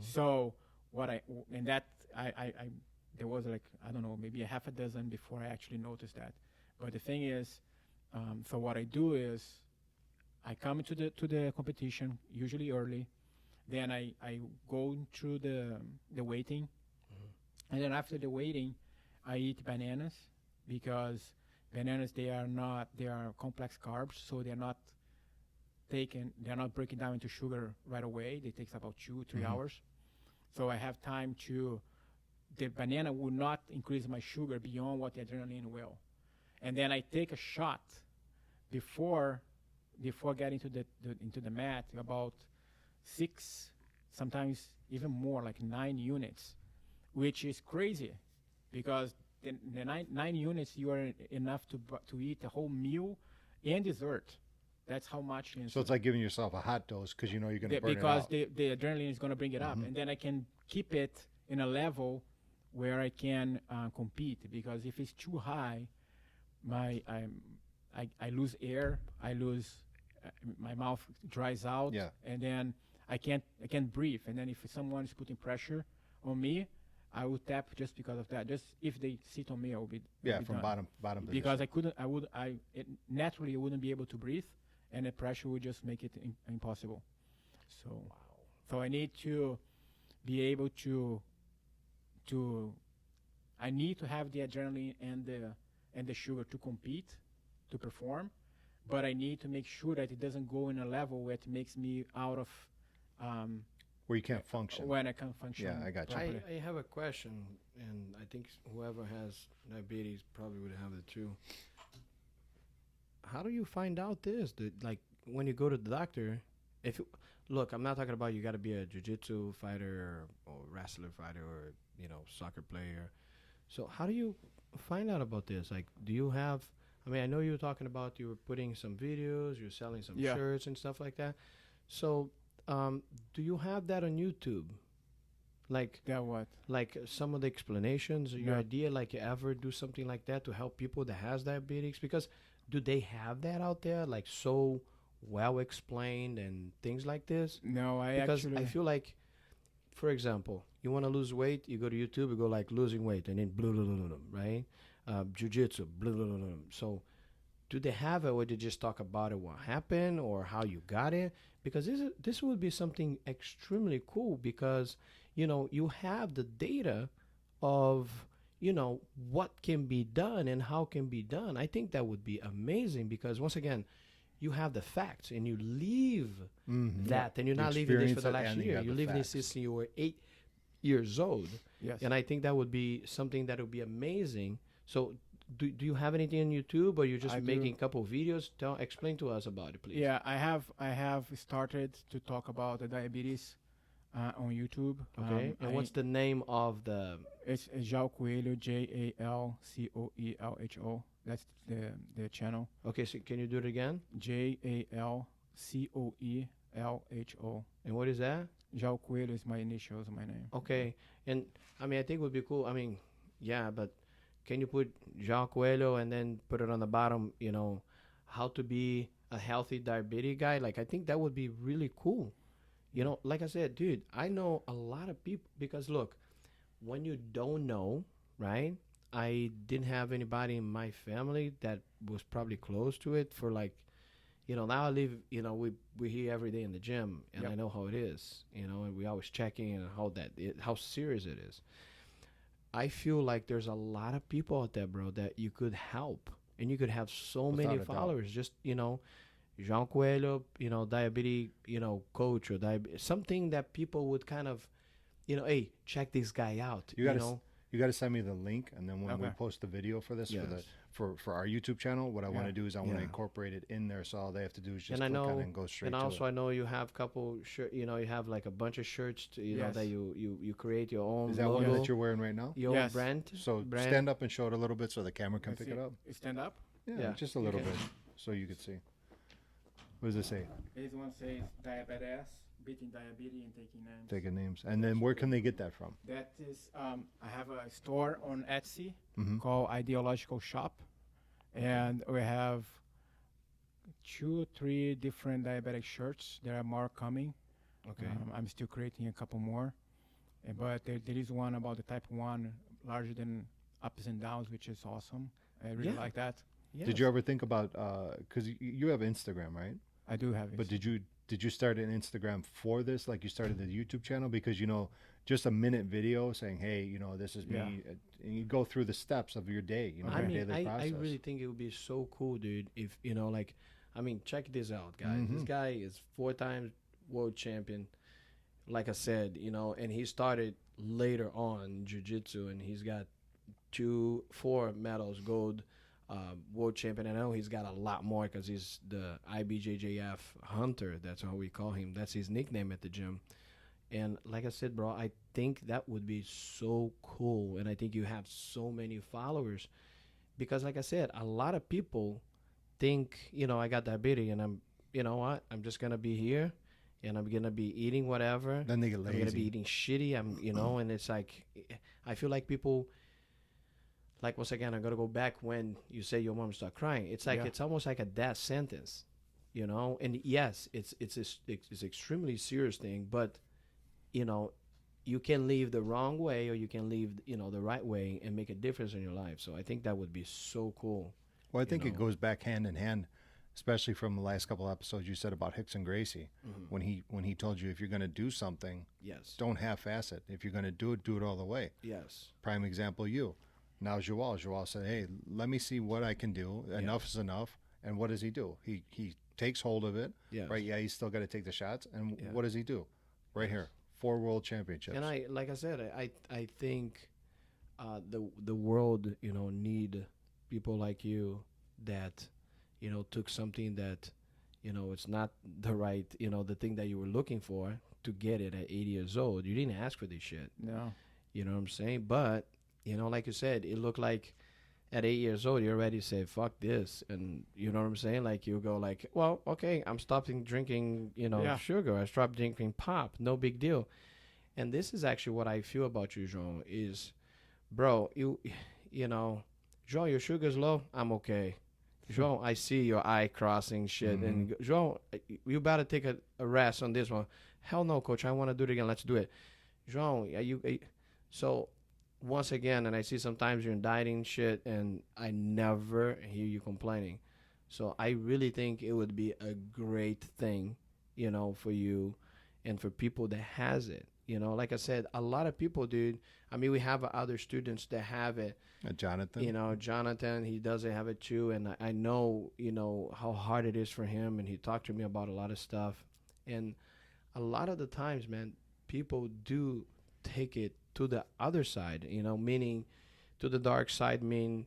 So there was like, I don't know, maybe a half a dozen before I actually noticed that. But the thing is, so what I do is I come to the competition usually early, then I go through the weighting. And then after the weighting, I eat bananas, because bananas, they are complex carbs, so they're not breaking down into sugar right away. They take about 2-3 hours. So I have time the banana will not increase my sugar beyond what the adrenaline will. And then I take a shot before getting into the mat, about 6, sometimes even more, like 9 units. Which is crazy, because the 9 units, you are enough to eat a whole meal and dessert. That's how much. So it's like giving yourself a hot dose because you're going to burn it out. Because the adrenaline is going to bring it up, and then I can keep it in a level where I can compete. Because if it's too high, I lose air, my mouth dries out, and then I can't breathe. And then if someone is putting pressure on me, I would tap just because of that. Just if they sit on me, I will be from done. bottom position. Because naturally I wouldn't be able to breathe, and the pressure will just make it impossible. So I need to be able to I need to have the adrenaline and the sugar to compete, to perform, but I need to make sure that it doesn't go in a level where it makes me out of Where you can't function. when I can't function. Yeah, I got you. properly. I have a question, and I think whoever has diabetes probably would have it too. How do you find out this? Like when you go to the doctor, look, I'm not talking about you got to be a jiu-jitsu fighter or wrestler fighter or soccer player. So how do you find out about this? Like, do you have? I mean, I know you were talking about you were putting some videos, you're selling some Yeah. shirts and stuff like that. So, do you have that on YouTube? Like, That what? like some of the explanations, your Yeah. idea, like you ever do something like that to help people that has diabetes? Because do they have that out there, like so well explained and things like this? No, Because I feel like, for example, you want to lose weight, you go to YouTube, you go like losing weight, and then blah, blah, blah, blah, blah, right? Jiu-jitsu, blah, blah, blah, blah. So do they have it, or they just talk about it, what happened, or how you got it? Because this would be something extremely cool because, you have the data of, what can be done and how can be done. I think that would be amazing because, once again, you have the facts and you leave that, and you're You not leaving this for experience the it last and you year. have You're the leaving this facts. since you were 8 years old. yes. And I think that would be something that would be amazing. So, do you have anything on YouTube, or you're just I do. making a couple of videos? Explain to us about it, please. Yeah, I have started to talk about the diabetes on YouTube. Okay. And what's the name of the? It's João Coelho, Jalcoelho. That's the channel. Okay, so can you do it again? Jalcoelho. And what is that? João Coelho is my initials, my name. Okay. And I mean, I think it would be cool. I mean, yeah, but can you put João Coelho and then put it on the bottom? How to be a healthy diabetic guy? Like, I think that would be really cool. Like I said, dude, I know a lot of people because look, when you don't know, right? I didn't have anybody in my family that was probably close to it for like, now I live, we're here every day in the gym and Yep. I know how it is, and we always checking and how serious it is. I feel like there's a lot of people out there, bro, that you could help and you could have so Without many a doubt. followers. Just, João Coelho, diabetic, coach or something that people would kind of, hey, check this guy out. You gotta send me the link, and then when we Okay. post the video for this Yes. for our YouTube channel, what I want to Yeah. do is I want to Yeah. incorporate it in there, so all they have to do is just And I click on know- it and go straight And to also, it. I know you have couple shirt. You have like a bunch of shirts. Yes. That you create your own Is that logo, one that you're wearing right now? your own Yes. brand. So brand. stand up and show it a little bit so the camera can Let's pick see. it up. Stand up. Yeah, Yeah. just a little Okay. bit, so you could see. What does it say? This one says diabetes, beating diabetes and taking names. Taking names, and then where can they get that from? That is, I have a store on Etsy Mm-hmm. called Ideological Shop, and we have 2-3 different diabetic shirts. There are more coming. Okay. I'm still creating a couple more, but there is one about the type 1, larger than ups and downs, which is awesome. I really Yeah. like that. Yes. Did you ever think about because you have Instagram, right? I do have it. But did you start an Instagram for this? Like you started the YouTube channel because just a minute video saying, hey, this is Yeah. me, and you go through the steps of your day, Okay. I your mean, daily I process. really think it would be so cool, dude. If check this out, guys. This Mhm. guy is 4 times world champion. Like I said, and he started later on jiu-jitsu, and he's got 4 medals, gold, world champion. I know he's got a lot more because he's the IBJJF hunter. That's how we call him. That's his nickname at the gym. And like I said, bro, I think that would be so cool. And I think you have so many followers because, like I said, a lot of people think, I got diabetes and I'm just going to be here and I'm going to be eating whatever. Then they get I'm going to be lazy. eating shitty. And it's like, I feel like people, like, once again, I'm going to go back when you say your mom start crying. It's like, Yeah. it's almost like a death sentence, and yes, it's extremely serious thing, but, you can leave the wrong way or you can leave, the right way and make a difference in your life. So I think that would be so cool. Well, I think it know. goes back hand in hand. especially from the last couple episodes you said about Hicks and Gracie, when he told you if you're going to do something, Yes. don't half-ass it. If you're going to do it all the way. Yes. Prime example, you. Now Joao said, hey, let me see what I can do. Enough is enough. And what does he do? He takes hold of it. Yes. Right? Yeah, he's still got to take the shots. And Yeah. what does he do? Right here. 4 world championships. And like I said, I think the world, need people like you that, took something that, it's not the right, the thing that you were looking for to get it at 80 years old. You didn't ask for this shit. No. You know what I'm saying? But, like you said, it looked like at 8 years old, you're ready to say, fuck this. And you know what I'm saying? Like, you go like, well, okay, I'm stopping drinking, sugar. I stopped drinking pop. No big deal. And this is actually what I feel about you, João, is, bro, João, your sugar's low. I'm okay. João, I see your eye crossing shit. And João, you better take a rest on this one. Hell no, coach. I want to do it again. Let's do it. João, so once again, and I see sometimes you're in dieting shit, and I never hear you complaining. So I really think it would be a great thing, for you and for people that has it. Like I said, a lot of people, dude. I mean, we have other students that have it. Jonathan. Jonathan, he doesn't have it too, and I know, how hard it is for him, and he talked to me about a lot of stuff. And a lot of the times, man, people do take it to the other side, meaning to the dark side, man,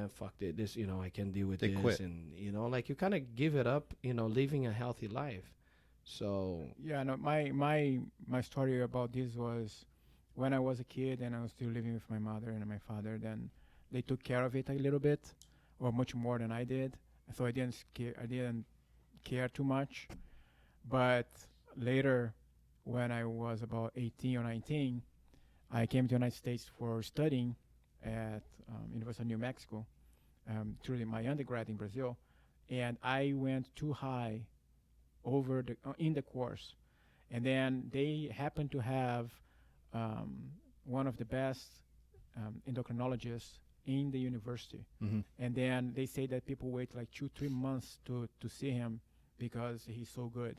fuck it, this, I can deal with They this. quit. And, like you kind of give it up, living a healthy life. So Yeah, no, my story about this was when I was a kid and I was still living with my mother and my father. Then they took care of it a little bit, or much more than I did. So I didn't care too much. But later, when I was about 18 or 19, I came to the United States for studying at University of New Mexico, through my undergrad in Brazil, and I went too high over in the course, and then they happened to have one of the best endocrinologists in the university, and then they say that people wait like 2-3 months to see him because he's so good,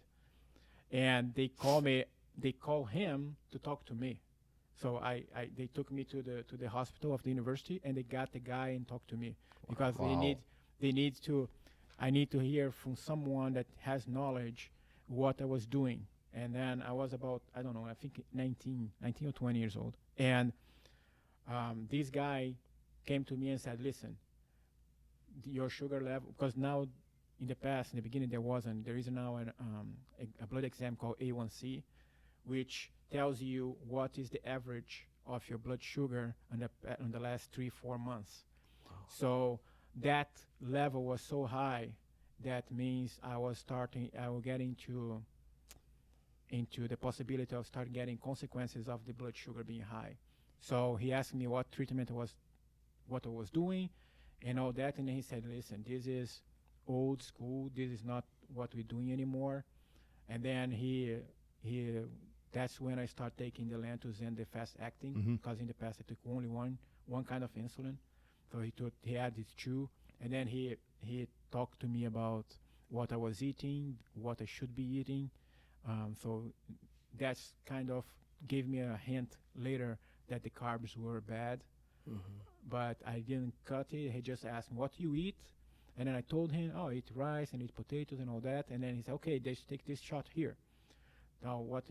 and they call him to talk to me. So they took me to the hospital of the university, and they got the guy and talked to me because I need to hear from someone that has knowledge what I was doing. And then I was about, I don't know, I think 19 or 20 years old. And this guy came to me and said, listen, your sugar level, because now in the beginning there is now a blood exam called A1C, which tells you what is the average of your blood sugar on the last 3-4 months. Wow. So that level was so high, that means I will get into the possibility of start getting consequences of the blood sugar being high. So he asked me what treatment what I was doing and all that, and then he said, listen, this is old school, this is not what we're doing anymore. And then that's when I start taking the Lantus and the fast acting, because in the past I took only one kind of insulin. So he had these two, and then he talked to me about what I was eating, what I should be eating. So that's kind of gave me a hint later that the carbs were bad, but I didn't cut it. He just asked me, what do you eat? And then I told him, I eat rice and eat potatoes and all that. And then he said, okay, just take this shot here. Now, what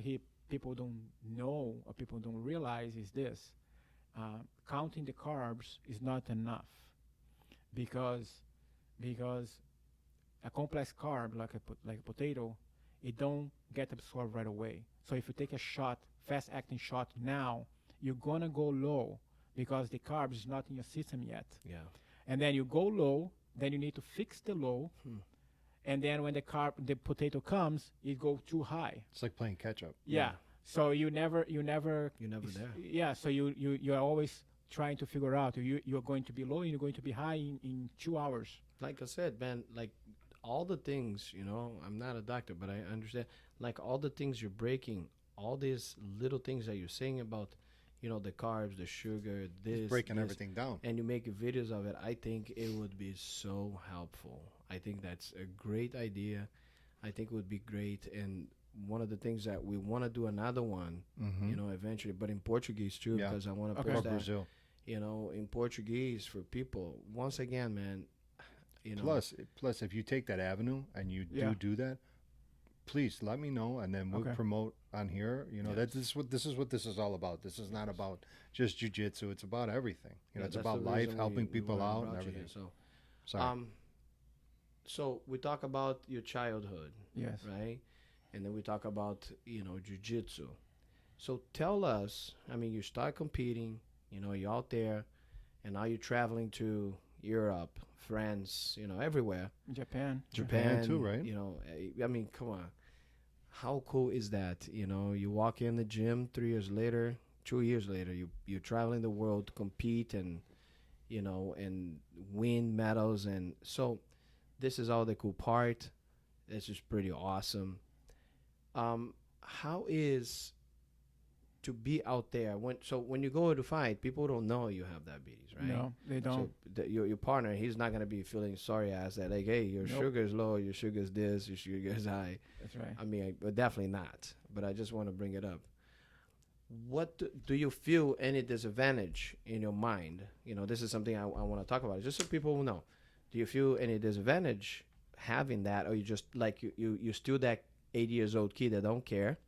people don't know or people don't realize is this. Counting the carbs is not enough because a complex carb like a potato, it don't get absorbed right away. So if you take a shot, fast acting shot now, you're gonna go low because the carbs is not in your system yet. Yeah. And then you go low, then you need to fix the low. And then when the potato comes, it goes too high. It's like playing catch up. Yeah. So you're never there. Yeah. So you're always trying to figure out you're going to be low and you're going to be high in 2 hours. Like I said, man, like all the things, I'm not a doctor, but I understand, like all the things you're breaking, all these little things that you're saying about, the carbs, the sugar, this. Breaking everything down. And you make videos of it. I think it would be so helpful. I think that's a great idea. I think it would be great. And one of the things that we want to do another one, Mm-hmm. you know, eventually, but in Portuguese too, Yeah. because I want to Okay. Or post that, Brazil. you know, in Portuguese for people. Once again, man, you know, Plus, if you take that avenue and you Yeah. do that, please let me know, and then we'll Okay. promote on here. You know, Yes. this is what this is all about. This is not about just jujitsu. It's about everything. You know, yeah, it's that's about the life, reason helping we people wanted to out, and brought you here. everything. So, Sorry. so we talk about your childhood, Yes. right? And then we talk about, you know, jiu-jitsu. So tell us, I mean, you start competing, you know, you're out there, and now you're traveling to Europe, France, you know, everywhere. Japan. Japan too, right? You know, I mean, come on. How cool is that? You know, you walk in the gym 3 years later, 2 years later, you're traveling the world to compete and, you know, and win medals. And so this is all the cool part. This is pretty awesome. How is to be out there when you go to fight, people don't know you have diabetes, right? No, they don't. So your partner, he's not gonna be feeling sorry ass that like, hey, your Nope. sugar is low, your sugar is this, your sugar is high. That's right. I mean, but definitely not. But I just want to bring it up. What do you feel any disadvantage in your mind? You know, this is something I want to talk about, just so people will know. Do you feel any disadvantage having that, or you just like you still that 80 years old kid that don't care,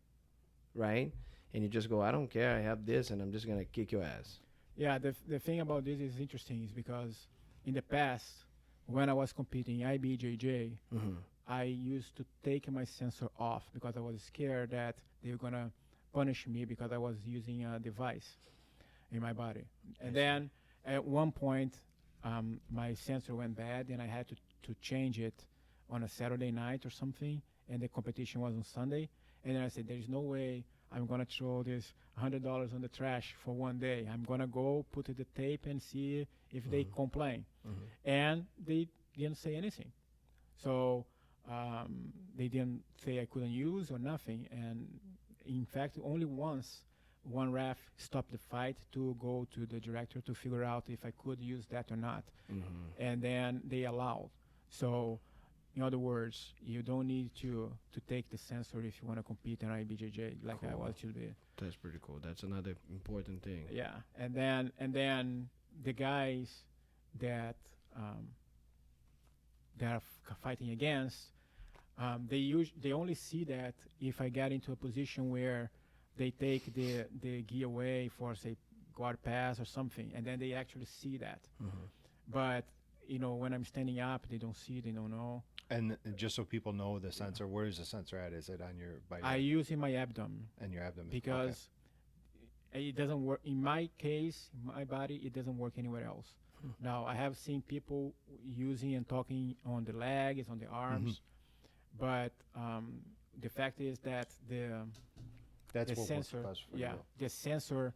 right? And you just go, I don't care, I have this, and I'm just gonna kick your ass. Yeah, the thing about this is interesting is because in the past, when I was competing IBJJ, Mm-hmm. I used to take my sensor off because I was scared that they were gonna punish me because I was using a device in my body. And then at one point, my sensor went bad, and I had to change it on a Saturday night or something, and the competition was on Sunday. And then I said, "There's no way I'm gonna throw this $100 on the trash for one day. I'm gonna go put the tape and see if they complain." Mm-hmm. And they didn't say anything. So they didn't say I couldn't use or nothing. And in fact, only once one ref stopped the fight to go to the director to figure out if I could use that or not. Mm-hmm. And then they allowed. So in other words, you don't need to take the sensor if you want to compete in IBJJ like I Cool. was to be. That's pretty cool. That's another important thing. Yeah, and then the guys that that are fighting against, they only see that if I get into a position where they take the gi away for say guard pass or something, and then they actually see that. Mm-hmm. But you know, when I'm standing up, they don't see, they don't know. And just so people know the sensor, where is the sensor at? Is it on your I use in my abdomen and your abdomen? because it doesn't work in my case, in my body. It doesn't work anywhere else. Now I have seen people using and talking on the legs, on the arms, but the fact is that That's the what sensor, works best for yeah, you. the sensor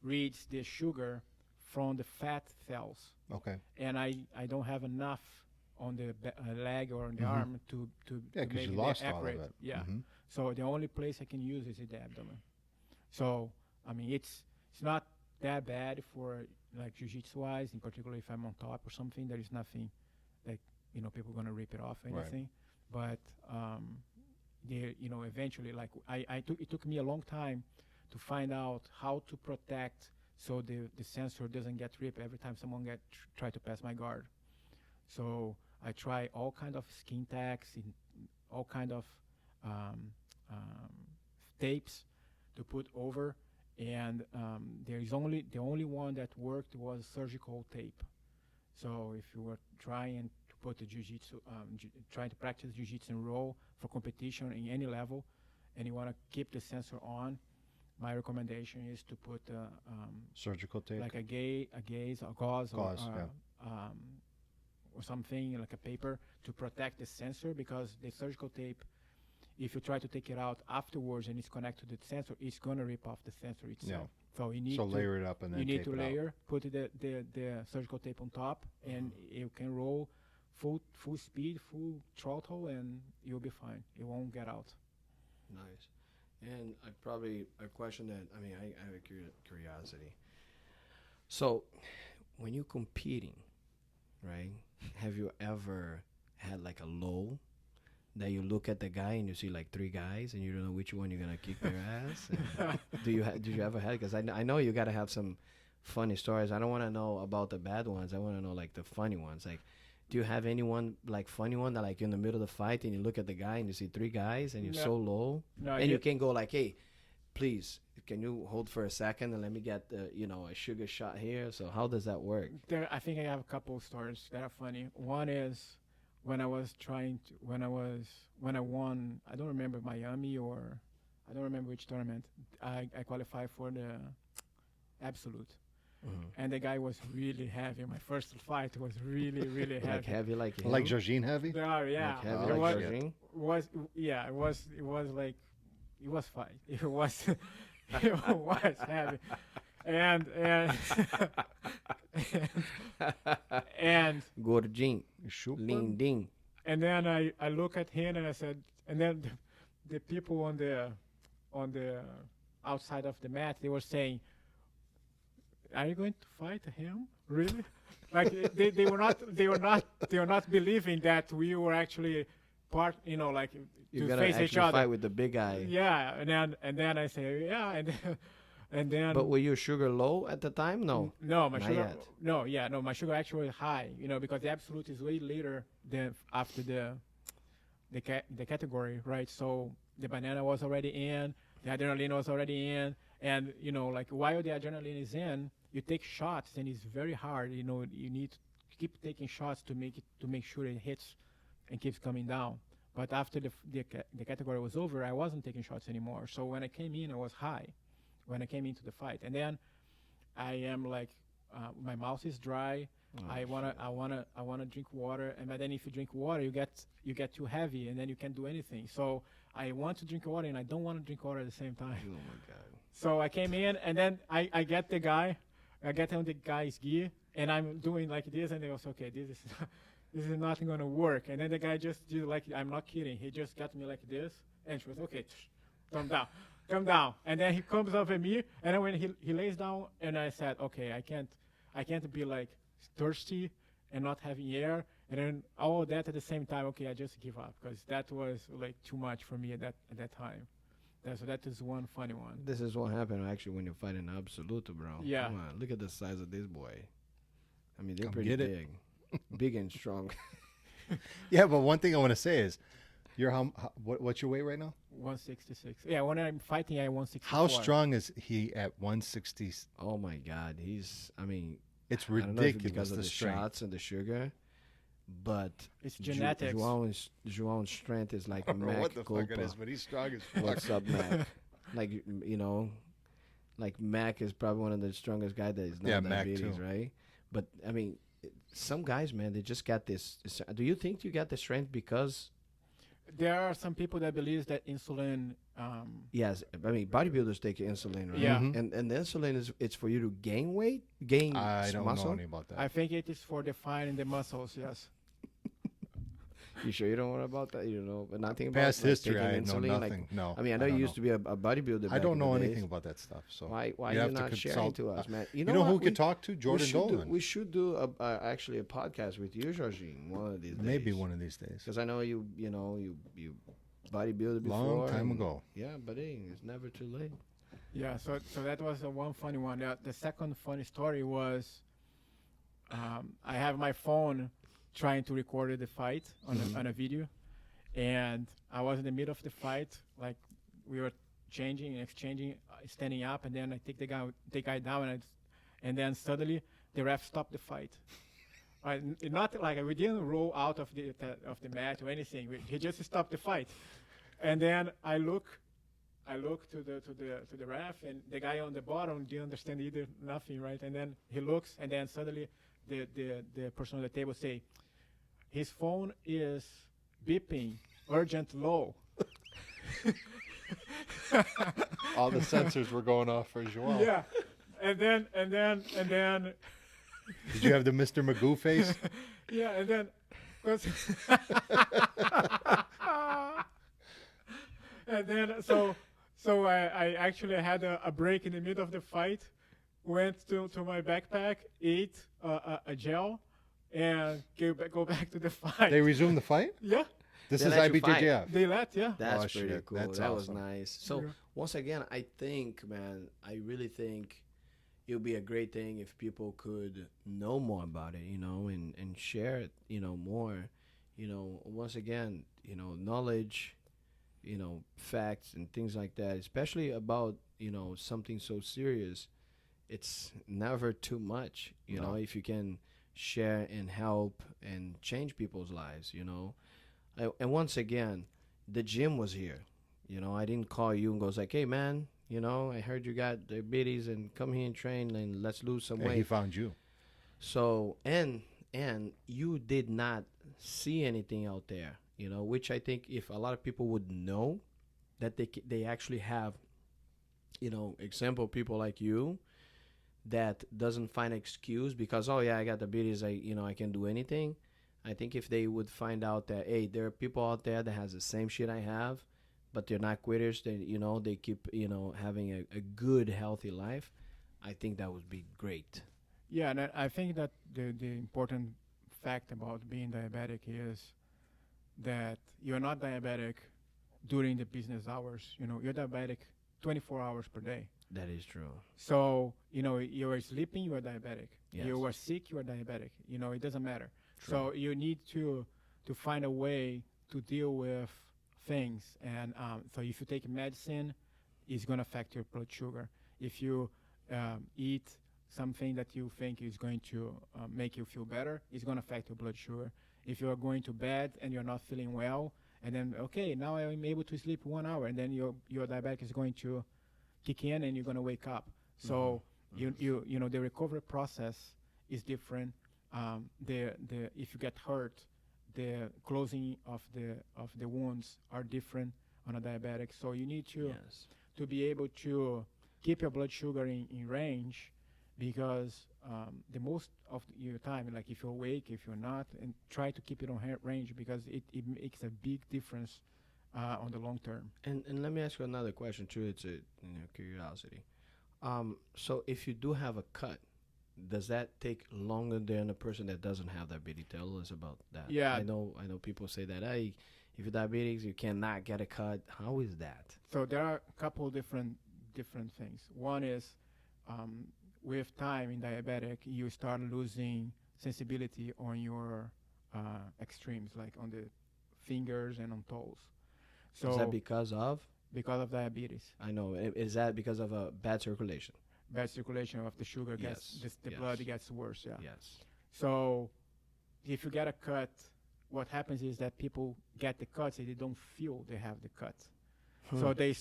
reads the sugar from the fat cells, Okay. and I don't have enough on the leg or on the arm to Yeah, to because make you it lost all of accurate. it. Yeah. Mhm. So the only place I can use is in the abdomen. So I mean, it's not that bad for like jiu-jitsu wise, in particular if I'm on top or something. There is nothing like people are gonna rip it off or Right. anything. But eventually, like it took me a long time to find out how to protect so the sensor doesn't get ripped every time someone try to pass my guard. So I try all kind of skin tacks and all kind of tapes to put over, and the only one that worked was surgical tape. So if you were trying to put the jiu-jitsu, trying to practice jiu-jitsu and roll for competition in any level, and you want to keep the sensor on, my recommendation is to put Surgical tape. like a gauze, Gauze, or something like a paper to protect the sensor, because the surgical tape, if you try to take it out afterwards and it's connected to the sensor, it's gonna rip off the sensor itself. So you need so to layer it up and then you need tape to it out. layer, put the surgical tape on top, and you can roll full speed, full throttle, and you'll be fine. It won't get out. Nice. And a question that, I have a curiosity. So, when you're competing, right, have you ever had like a low that you look at the guy and you see like three guys and you don't know which one you're gonna kick their ass? And did you ever have? Because I know you gotta have some funny stories. I don't want to know about the bad ones. I want to know like the funny ones. Like, do you have anyone like funny one that like in the middle of the fight and you look at the guy and you see three guys and you're so low and you can go like, hey, please, can you hold for a second and let me get a sugar shot here? So how does that work? I think I have a couple of stories that are funny. One is when I won, I don't remember Miami or I don't remember which tournament. I qualified for the absolute. Mm-hmm. And the guy was really heavy. My first fight was really, really heavy. Like heavy, like him? Like Jorginho heavy? Yeah. Like heavy, like Jorginho? It was fine. It was heavy. And Gordinho, lindinho. And then I look at him and I said, and then the people on the outside of the mat, they were saying, are you going to fight him? Really? Like they were not believing that we were actually part, like you're to gonna face each actually other. Fight with the big guy. Yeah, and then I say and then. But were you sugar low at the time? No. No, my Not sugar. yet. My sugar actually high. Because the absolute is way later than after the category, right? So the banana was already in, the adrenaline was already in, and like while the adrenaline is in, you take shots and it's very hard. You need to keep taking shots to make sure it hits and keeps coming down. But after the category was over, I wasn't taking shots anymore. So when I came in, I was high. When I came into the fight, and then I am like, my mouth is dry. I wanna drink water, but then if you drink water, you get too heavy, and then you can't do anything. So I want to drink water, and I don't want to drink water at the same time. Oh my God! So I came in, and then I get on the guy's gear, and I'm doing like this, and they was okay. This is not gonna work. And then the guy just did like, I'm not kidding. He just got me like this, and she was okay. Calm down. And then he comes over me, and then when he lays down, and I said, okay, I can't be like thirsty and not having air, and then all of that at the same time. Okay, I just give up because that was like too much for me at that time. So that is one funny one. This is what happened actually when you're fighting absolute, bro. Yeah. Come on, look at the size of this boy. I mean, they're Come pretty get it. big, big and strong. Yeah, but one thing I want to say is, what's your weight right now? 166. Yeah, when I'm fighting, I 164. How strong is he at 160? Oh my God, it's It's I don't know if it's ridiculous because of the strength. shots and the sugar, but It's genetics. Joao's strength is like I don't know Mac what the fuck it Copa. is, but he's strong as fuck. What's up, Mac? Like like Mac is probably one of the strongest guys that is not Mac diabetes, too. right? But I mean, some guys, man, they just got this. Do you think you got the strength because? There are some people that believe that insulin. Yes, I mean bodybuilders take insulin, right? Yeah. Mhm. And the insulin it's for you to gain weight, gain I don't muscle. know any about that. I think it is for defining the muscles. Yes. You sure you don't know about that? You know, but nothing about Past history, taking I know insulin, nothing. Like, No, I mean, I know you used to be a bodybuilder. I back don't in know the anything days. about that stuff. So Why you you have to not sharing consult. to us, man? You know what? who we could talk to? Jordan Dolan. We should do actually a podcast with you, Jorginho, one of these days. Maybe one of these days. Because I know you bodybuilded before. Long time and- ago. Yeah, but hey, it's never too late. Yeah. So that was one funny one. The second funny story was, I have my phone trying to record the fight on a video, and I was in the middle of the fight, like we were exchanging, standing up, and then I take the guy down, and then suddenly the ref stopped the fight. Not like we didn't roll out of the match or anything. He just stopped the fight, and then I look to the ref, and the guy on the bottom didn't understand either nothing, right? And then he looks, and then suddenly the person on the table say, his phone is beeping, urgent low. All the sensors were going off for Joao. Yeah, and then. Did you have the Mr. Magoo face? Yeah, and then. And then so I actually had a break in the middle of the fight, went to my backpack, ate a gel, and go back to the fight. They resumed the fight. Yeah, This They is let you fight. IBJJF. they let, yeah. That's Oh, pretty shit. cool. That's That was awesome. nice. So Yeah. once again, I think, man, I really think it would be a great thing if people could know more about it, and share it, more. Once again, knowledge, facts and things like that, especially about, something so serious. It's never too much, No. if you can share and help and change people's lives, and once again, the gym was here. I didn't call you and goes like, hey, man, I heard you got diabetes and come here and train and let's lose some Hey, weight. he found you. So, and you did not see anything out there, which I think if a lot of people would know that they actually have, example people like you that doesn't find excuse because, oh yeah, I got diabetes, I can do anything. I think if they would find out that, hey, there are people out there that has the same shit I have, but they're not quitters, they keep, having a good, healthy life, I think that would be great. Yeah, and I think that the important fact about being diabetic is that you're not diabetic during the business hours. You're diabetic 24 hours per day. That is true. So, you are sleeping, you are diabetic. Yes. You are sick, you are diabetic. It doesn't matter. True. So you need to find a way to deal with things. And so if you take medicine, it's going to affect your blood sugar. If you eat something that you think is going to make you feel better, it's going to affect your blood sugar. If you are going to bed and you're not feeling well, and then, okay, now I'm able to sleep 1 hour, and then your diabetic is going to kick in and you're going to wake up. So the recovery process is different. If you get hurt, the closing of the wounds are different on a diabetic. So you need to be able to keep your blood sugar in range, because the most of your time, like if you're awake, if you're not, and try to keep it on range, because it makes a big difference on the long term. And let me ask you another question too. It's a curiosity. So if you do have a cut, does that take longer than a person that doesn't have diabetes? Tell us about that. Yeah. I know people say that, hey, if you're diabetic, you cannot get a cut. How is that? So there are a couple different things. One is with time in diabetic, you start losing sensibility on your extremes, like on the fingers and on toes. So Is that because of? Because of diabetes, I know. Is that because of a bad circulation? bad circulation of the sugar gets Yes, the yes. blood gets worse. Yeah. Yes. So if you get a cut, what happens is that people get the cuts and they don't feel they have the cut. So they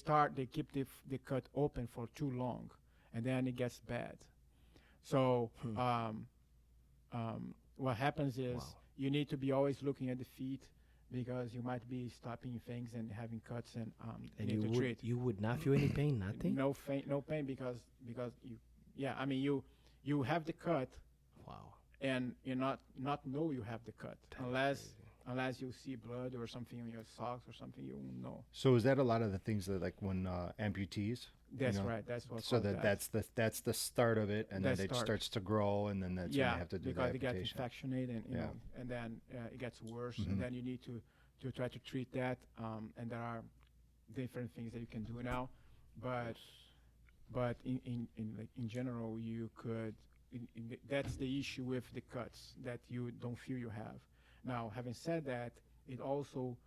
keep the cut open for too long, and then it gets bad. So what happens is Wow. you need to be always looking at the feet, because you might be stopping things and having cuts, and And you need to treat. you would not feel any pain, nothing? No pain because you have the cut, Wow. and you not know you have the cut That's unless you see blood or something on your socks or something, you won't know. So is that a lot of the things that, like, when amputees? That's know, right. That's what. So that's the start of it, and That then it start. starts to grow, and then that's when you have to do the because it gets amputation. infectionate, and Yeah. and then it gets worse, Mhm. and then you need to try to treat that. And there are different things that you can do now, but in general, you could. That's the issue with the cuts, that you don't feel you have. Now, having said that, it also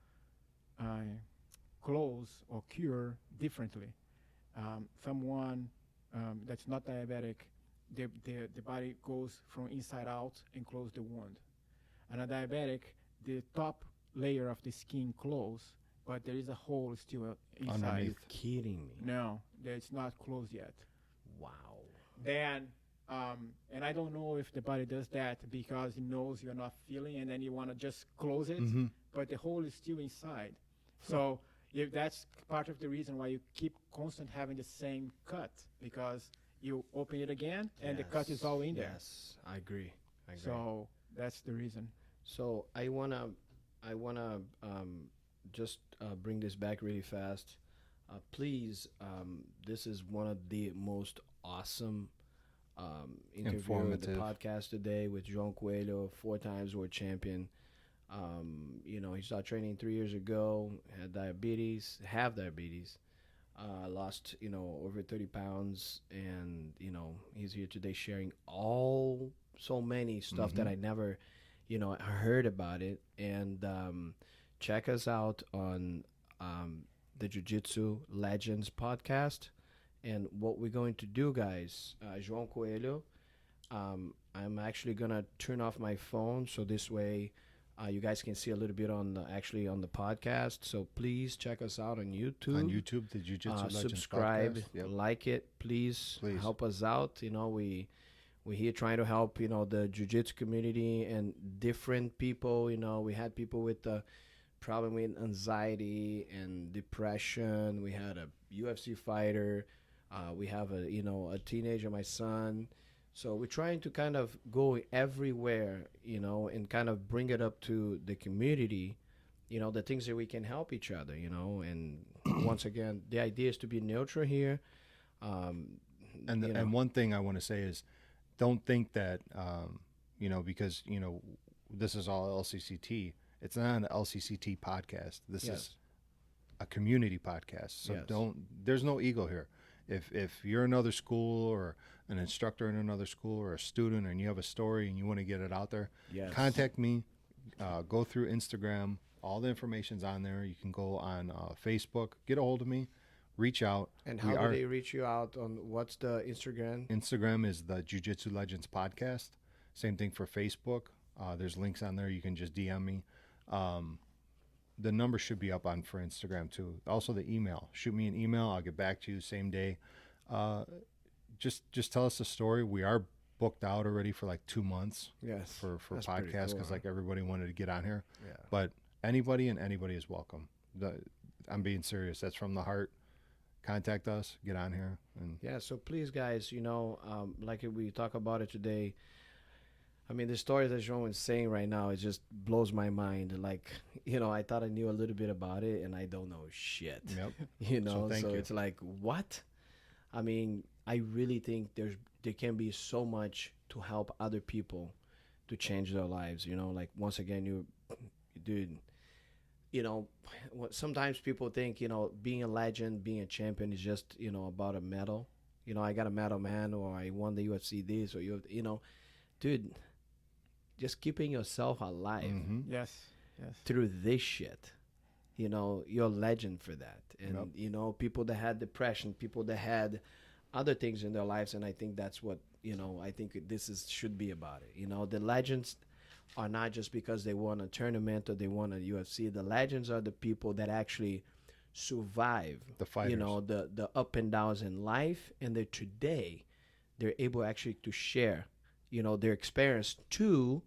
close or cure differently. Someone that's not diabetic, the body goes from inside out and close the wound. And a diabetic, the top layer of the skin close, but there is a hole still inside. Are Underneath. you kidding me? No, it's not closed yet. Wow. Then, and I don't know if the body does that because it knows you're not feeling, and then you want to just close it, Mhm. but the hole is still inside. So if that's part of the reason why you keep constant having the same cut, because you open it again and the cut is all in there. Yes, I agree. So that's the reason. So I wanna just bring this back really fast. Please, this is one of the most awesome interview with the Informative. podcast today with João Coelho, 4 times world champion. He started training 3 years ago, had diabetes, have diabetes, lost, over 30 pounds. And, he's here today sharing so many stuff that I never, heard about it. And check us out on the Jiu Jitsu Legends podcast. And what we're going to do, guys, João Coelho, I'm actually going to turn off my phone so this way you guys can see a little bit on the podcast. So please check us out on YouTube. On YouTube, the Jiu Jitsu Legends Subscribe, podcast. Yep. like it, please. Please. Help us out. We're here trying to help, the jiu-jitsu community and different people. We had people with the problem with anxiety and depression. We had a UFC fighter. We have a teenager, my son. So we're trying to kind of go everywhere, and kind of bring it up to the community, the things that we can help each other, and once again, the idea is to be neutral here. And one thing I want to say is, don't think that, because, this is all LCCT. It's not an LCCT podcast. This is a community podcast. So there's no ego here. If you're another school or an instructor in another school or a student and you have a story and you want to get it out there, contact me. Go through Instagram. All the information's on there. You can go on Facebook. Get a hold of me. Reach out. And how do they reach you out on what's the Instagram? Instagram is the Jiu Jitsu Legends podcast. Same thing for Facebook. There's links on there. You can just DM me. The number should be up on for Instagram too. Also the email. Shoot me an email. I'll get back to you same day. Just tell us the story. We are booked out already for like 2 months. Yes. For That's podcasts pretty because cool, like everybody wanted to get on here. Yeah. But anybody is welcome. I'm being serious. That's from the heart. Contact us. Get on here. And Yeah. So please, guys, like we talk about it today. I mean, the story that João is saying right now, it just blows my mind. Like, I thought I knew a little bit about it, and I don't know shit. Yep. So thank you. it's like, what? I mean, I really think there can be so much to help other people to change their lives. Like once again, dude. Sometimes people think being a legend, being a champion is just about a medal. I got a medal, man, or I won the UFC this, or dude. Just keeping yourself alive Yes. through this shit. You're a legend for that. And, people that had depression, people that had other things in their lives. And I think that's what, I think should be about it. The legends are not just because they won a tournament or they won a UFC. The legends are the people that actually survive, The fighters. the up and downs in life. And that today they're able actually to share their experience to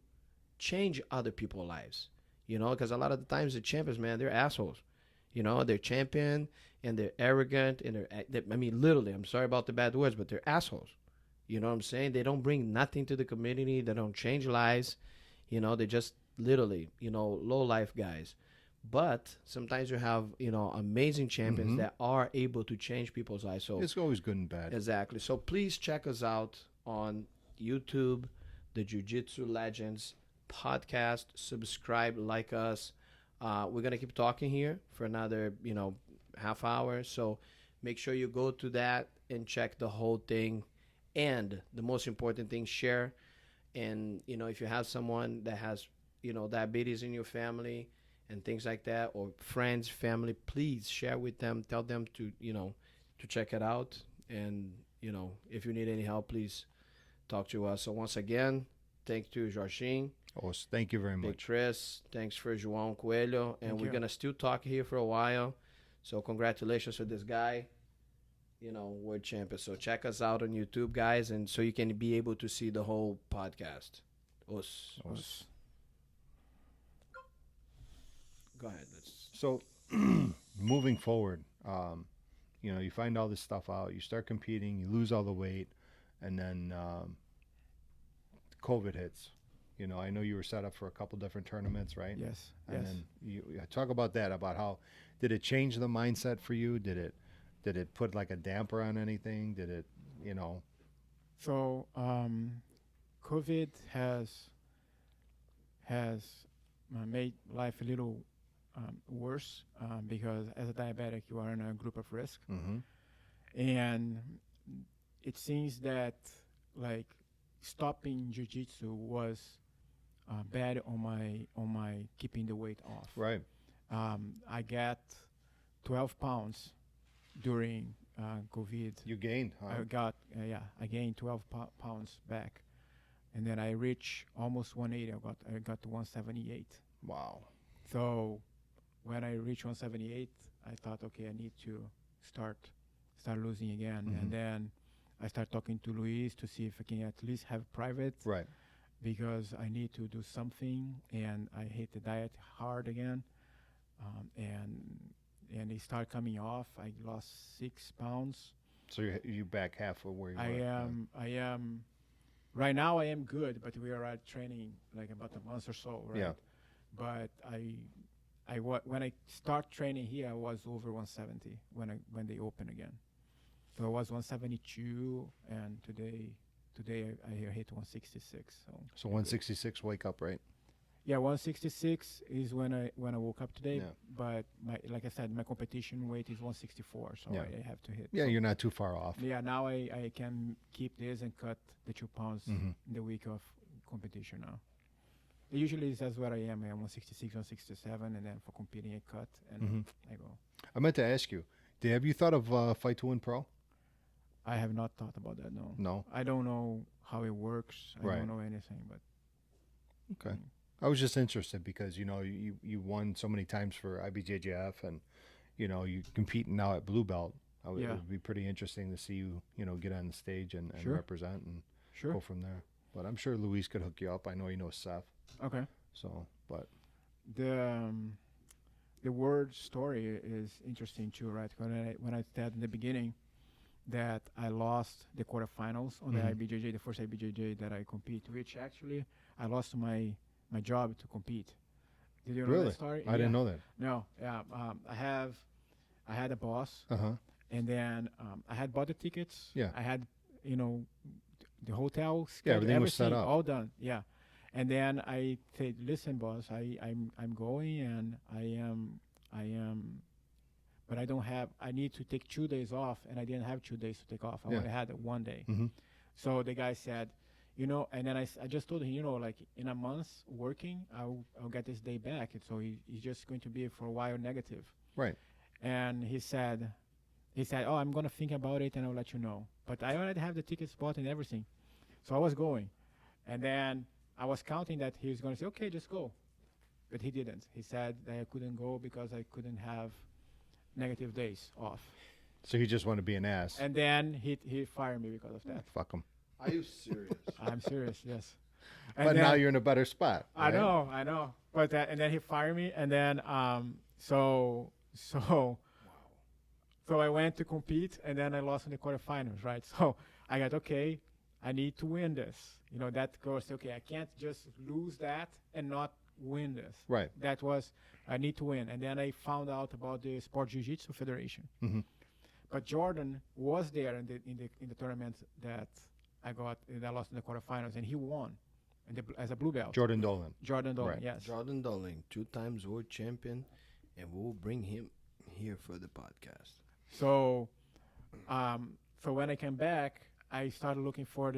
change other people's lives, because a lot of the times the champions, man, they're assholes, they're champion and they're arrogant and I mean, literally, I'm sorry about the bad words, but they're assholes. You know what I'm saying? They don't bring nothing to the community. They don't change lives. They're just literally, low life guys. But sometimes you have, amazing champions that are able to change people's lives. So It's always good and bad. exactly. So please check us out on YouTube, the Jiu Jitsu Legends podcast. Subscribe, like us. We're gonna keep talking here for another, half hour. So make sure you go to that and check the whole thing. And the most important thing, share. And if you have someone that has diabetes in your family and things like that, or friends, family, please share with them. Tell them to to check it out. And if you need any help, please talk to us. So once again, thanks to Jorginho, Oh, thank you very Big much. Chris, thanks for João Coelho, and Thank we're you. gonna still talk here for a while. So congratulations to this guy, world champion. So check us out on YouTube, guys, and so you can be able to see the whole podcast. Us. Go ahead. So, moving forward, you find all this stuff out, you start competing, you lose all the weight, and then COVID hits. I know you were set up for a couple different tournaments, right? Yes. And then you talk about that, about how did it change the mindset for you? Did it put like a damper on anything? Did it, So COVID has made life a little worse because as a diabetic, you are in a group of risk, and it seems that like stopping jiu-jitsu was bad on my keeping the weight off. Right. I got 12 pounds during COVID. You gained, huh? I gained 12 pounds back, and then I reached almost 180. I got to 178. Wow. So when I reached 178, I thought, okay, I need to start losing again, and then I start talking to Luis to see if I can at least have private, Right. because I need to do something, and I hit the diet hard again, and it started coming off. I lost 6 pounds. So you back half of where you were. I am right now. I am good, but we are training like about a month or so, right? Yeah. But when I start training here, I was over 170 when they open again. So I was 172, and today I hit 166. So 166 wake up, right? Yeah, 166 is when I woke up today. Yeah. But like I said, my competition weight is 164, so Yeah. I have to hit. Yeah, so you're not too far off. yeah, now I can keep this and cut the 2 pounds in the week of competition now. Usually that's where I am. I am 166, 167, and then for competing I cut and I go. I meant to ask you, have you thought of Fight to Win Pro? I have not thought about that, no. No. I don't know how it works. I Right. don't know anything, but Okay. I was just interested because, you won so many times for IBJJF and, you competing now at Blue Belt. It would be pretty interesting to see you, get on the stage and Sure. represent and sure. go from there. But I'm sure Luis could hook you up. I know he knows Seth. Okay. So, but The word story is interesting too, right? When I said in the beginning that I lost the quarterfinals on the IBJJ, the first IBJJ that I compete, which actually I lost my job to compete. Did you know really? that story? I didn't know that. No, yeah. I had a boss, Uh-huh. and then I had bought the tickets. Yeah. I had, the hotel. Yeah, everything was set everything up. all done. Yeah. And then I said, "Listen, boss, I'm going, and I am, but I don't have. I need to take 2 days off, and I didn't have 2 days to take off. I Yeah. only had 1 day. Mhm. So the guy said, and then I just told him, like in a month working, I'll get this day back. And so he's just going to be for a while negative. Right. And he said, oh, I'm gonna think about it, and I'll let you know. But I already have the ticket spot and everything, so I was going, and then I was counting that he was going to say, okay, just go. But he didn't. He said that I couldn't go because I couldn't have negative days off. So he just wanted to be an ass. And then he fired me because of that. Fuck him. Are you serious? I'm serious, yes. But now you're in a better spot. I right? I know. But and then he fired me, and then so I went to compete, and then I lost in the quarterfinals, right? So I got, okay, I need to win this. That goes, okay, I can't just lose that and not win this. Right. That was, I need to win. And then I found out about the Sport Jiu Jitsu Federation. Mhm. But Jordan was there in the tournament that I lost in the quarterfinals, and he won as a blue belt. Jordan Dolan. Jordan Dolan, Right. yes. Jordan Dolan, 2 times world champion, and we'll bring him here for the podcast. So when I came back, I started looking for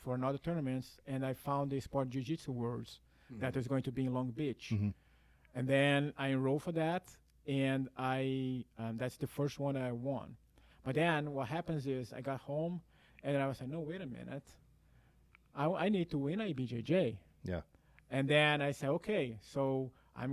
another tournaments, and I found the Sport Jiu Jitsu Worlds that was going to be in Long Beach, and then I enrolled for that, and that's the first one I won. But then what happens is I got home, and I was like, no, wait a minute, I need to win IBJJ. Yeah. And then I said, okay, so I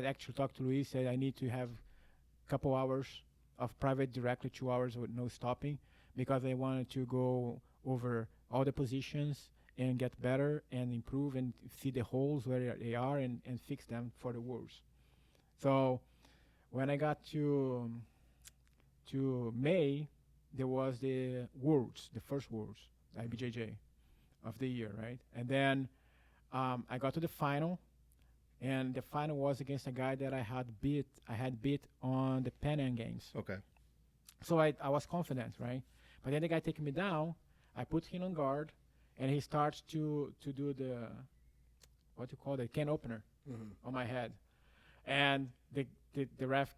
actually talked to Luis, said I need to have a couple hours of private directly, 2 hours with no stopping, because I wanted to go over all the positions and get better and improve and see the holes where they are and fix them for the Worlds. So when I got to May, there was the Worlds, the first Worlds, IBJJ of the year, right? And then I got to the final, and the final was against a guy that I had beat on the Pan Am Games. Okay. So I was confident, right? But then the guy taking me down, I put him on guard, and he starts to do the, what you call the can opener on my head. And the ref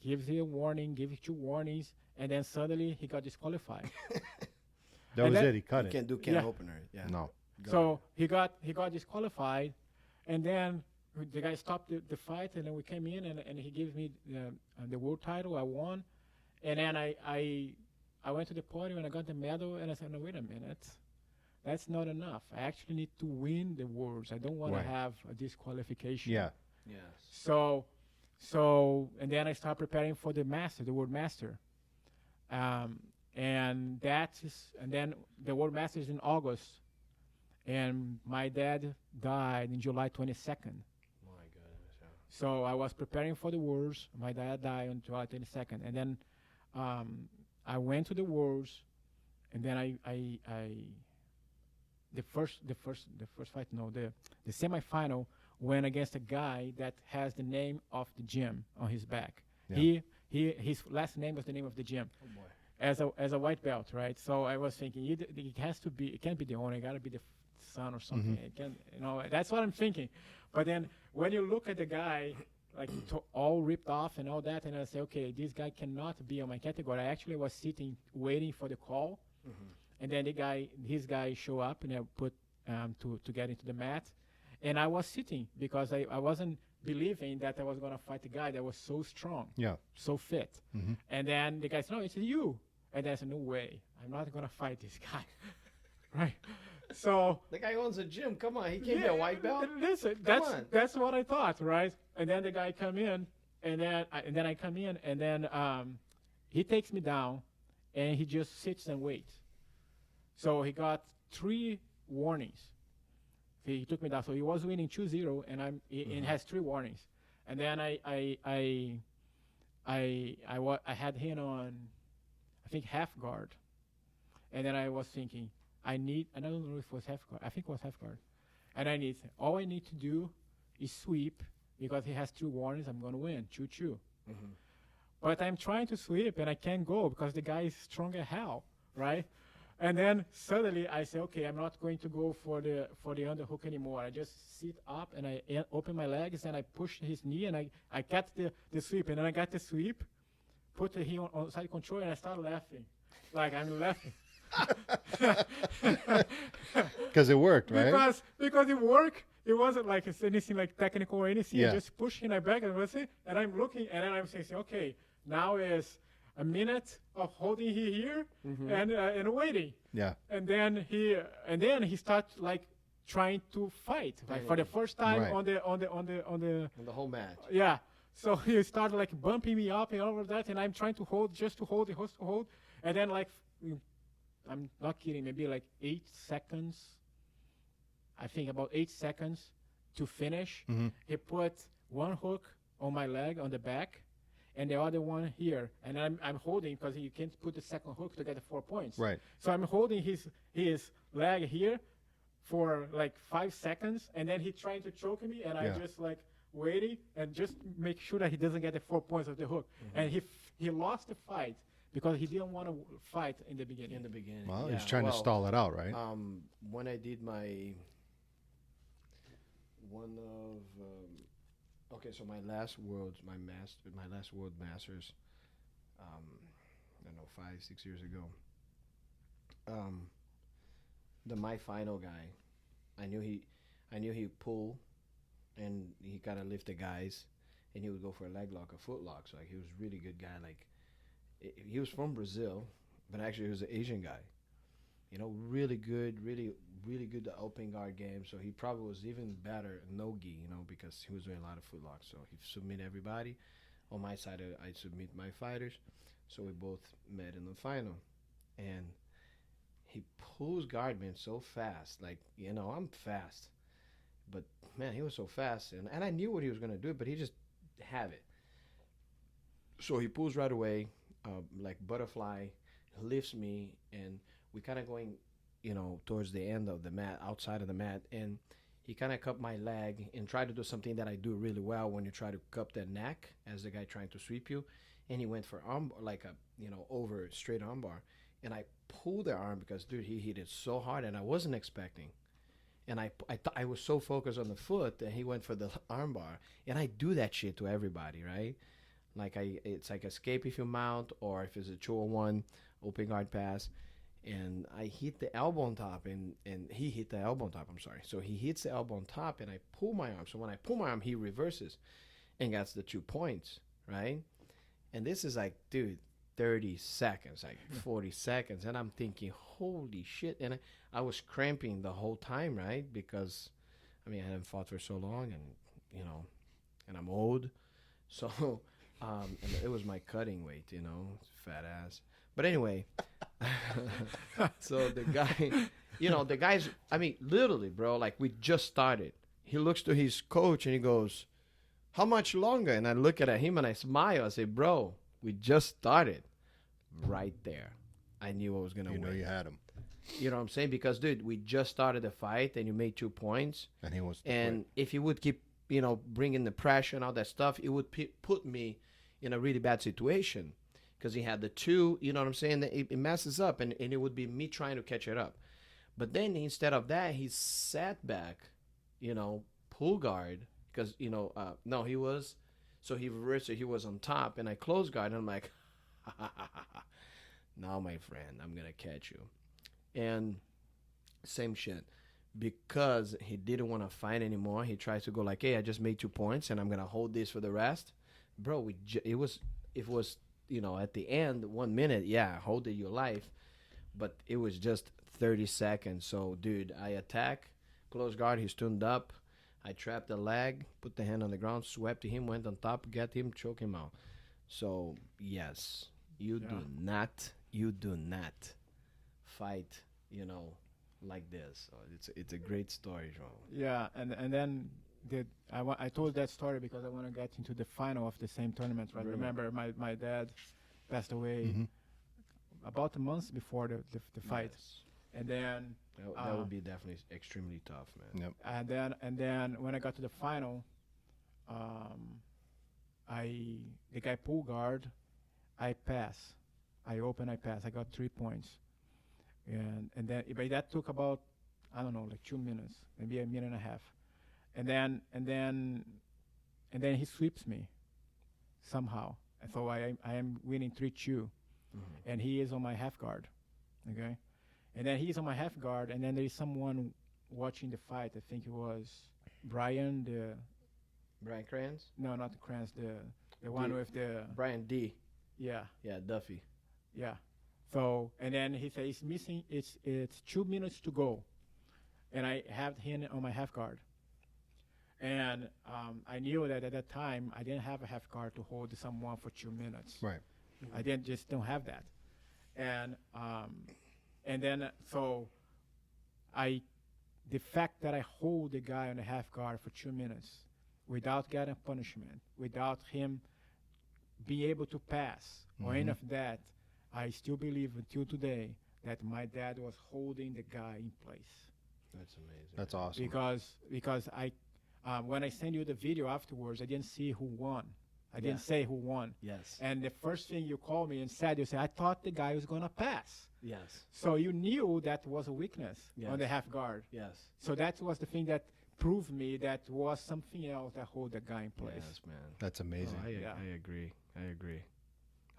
gives you a warning, gives you 2 warnings, and then suddenly he got disqualified. That And was that- it. He cut You it. can't do can Yeah. opener. Yeah. No. So he got disqualified, and then the guy stopped the fight, and then we came in, and he gave me the world title. I won, and then I went to the podium and I got the medal, and I said, no, wait a minute, that's not enough. I actually need to win the worlds. I don't want Right. to have a disqualification. Yeah. Yes. So and then I started preparing for the master, the world master, and then the world master is in August, and my dad died in July 22nd. My goodness. Yeah. So I was preparing for the Worlds. My dad died on July 22nd, and then I went to the Worlds, and then the semifinal went against a guy that has the name of the gym on his back. Yeah. His last name was the name of the gym. Oh boy. As a white belt, right? So I was thinking, it can't be the owner, it got to be the son or something. It can, that's what I'm thinking. But then when you look at the guy, like all ripped off and all that, and I say, okay, this guy cannot be on my category. I actually was sitting waiting for the call, and then his guy show up, and I put to get into the mat, and I was sitting because I wasn't believing that I was gonna fight the guy that was so strong, Yeah. so fit. And then the guy said, no, it's you. And I said, no way, I'm not gonna fight this guy, right? So The guy owns a gym. Come on, he can't be a white belt. listen, on. that's what I thought, right? And then the guy come in, and then I come in, and then he takes me down, and he just sits and waits. So he got 3 warnings. He took me down. So he was winning 2-0, and and has 3 warnings. And then I had him on, I think, half guard. And then I was thinking, I don't know if it was half guard. I think it was half guard. And all I need to do is sweep, because he has 2 warnings. I'm going to win, 2-2. But I'm trying to sweep, and I can't go because the guy is strong as hell, right? And then suddenly I say, okay, I'm not going to go for the underhook anymore. I just sit up, and I open my legs, and I push his knee, and I get the sweep. And then I got the sweep, put him on side control, and I start laughing. Like I'm laughing. Because it worked, right? Because it worked. It wasn't like it's anything like technical or anything. Yeah. I just push in my back, and that's it. And I'm looking, and then I'm saying, okay, now is a minute of holding here and waiting. Yeah. And then he starts like trying to fight, like for the first time Right. on the And the whole match. yeah. So he started like bumping me up and all of that, and I'm trying to hold, and then like, I'm not kidding, maybe like 8 seconds. I think about 8 seconds to finish. He put one hook on my leg on the back, and the other one here, and I'm holding because you can't put the second hook to get the 4 points. Right. So I'm holding his leg here for like 5 seconds, and then he trying to choke me, and Yeah. I just like waiting and just make sure that he doesn't get the 4 points of the hook. And he lost the fight because he didn't want to fight in the beginning. In the beginning. Well, yeah. he's trying to stall it out, right? When I did my so my last world masters, I don't know, 5-6 years ago. My final guy, I knew he'd pull, and he kind of lift the guys, and he would go for a leg lock, a foot lock. So like, he was a really good guy. Like, he was from Brazil, but actually he was an Asian guy. Really good, really good to open guard game. So he probably was even better at no-gi, because he was doing a lot of foot locks. So he submitted everybody. On my side, I submit my fighters. So we both met in the final. And he pulls guardman so fast. Like, I'm fast. But, man, he was so fast. And I knew what he was going to do, but he just have it. So he pulls right away, like butterfly, lifts me, and we kind of going, towards the end of the mat, outside of the mat, and he kind of cupped my leg and tried to do something that I do really well when you try to cup the neck as the guy trying to sweep you, and he went for arm, like a, over straight arm bar, and I pulled the arm because, dude, he hit it so hard, and I wasn't expecting. And I was so focused on the foot that he went for the arm bar. And I do that shit to everybody, right? Like it's like escape if you mount, or if it's a 201 open guard pass. And I hit the elbow on top, and he hit the elbow on top. I'm sorry. So he hits the elbow on top, and I pull my arm. So when I pull my arm, he reverses and gets the 2 points, right? And this is like, dude, 30 seconds, like 40 seconds. And I'm thinking, holy shit. And I was cramping the whole time, right? Because, I mean, I hadn't fought for so long, and, you know, and I'm old. So, and it was my cutting weight, you know, fat ass. But anyway, so the guy, you know, the guy's, I mean, literally, bro, like we just started. He looks to his coach and he goes, how much longer? And I look at him and I smile. I say, bro, we just started. Right there, I knew I was going to win. You know you had him. You know what I'm saying? Because, dude, we just started the fight and you made 2 points. And he wants to And quit. if you would keep, you know, bringing the pressure and all that stuff, it would put me in a really bad situation. Because he had the 2, you know what I'm saying? It messes up, and it would be me trying to catch it up. But then instead of that, he sat back, you know, pull guard. Because, you know, no, he was. So he reversed it. He was on top, and I close guard, and I'm like, now, my friend, I'm going to catch you. And same shit. Because he didn't want to fight anymore, he tries to go like, hey, I just made 2 points, and I'm going to hold this for the rest. Bro, it was, you know, at the end, 1 minute, yeah, hold it your life. But it was just 30 seconds. So, dude, I attack, close guard, he stood up. I trapped the leg, put the hand on the ground, swept him, went on top, get him, choke him out. So, yes, you do not fight, you know, like this. So it's a great story, João. Yeah, and then I told that story because I want to get into the final of the same tournament. Right? Really? Remember, my dad passed away about a month before the fight, Yes. And then That would be definitely extremely tough, man. Yep. and then when I got to the final, the guy pull guard, I pass, I open, I pass, I got 3 points, and then but that took about, I don't know, like 2 minutes, maybe a minute and a half, and then he sweeps me somehow, and so I am winning 3-2, and he is on my half guard, okay. And then he's on my half guard, and then there is someone watching the fight. I think it was Brian, Brian Kranz? no, not the Kranz, the one with the, Brian D. yeah, Yeah, Duffy. yeah. So, and then he says, it's missing, it's 2 minutes to go. And I have him on my half guard. And I knew that at that time, I didn't have a half guard to hold someone for 2 minutes. Right. I just don't have that. And then, so the fact that I hold the guy on the half guard for 2 minutes without getting punishment, without him being able to pass or any of that, I still believe until today that my dad was holding the guy in place. That's amazing. That's awesome. Because when I send you the video afterwards, I didn't see who won. I didn't say who won. Yes. And the first thing you called me and said, you said, I thought the guy was going to pass. Yes. So you knew that was a weakness on the Yes. half guard. Yes. So that was the thing that proved me that was something else that hold the guy in place. Yes, man. That's amazing. Oh, Yeah. I agree.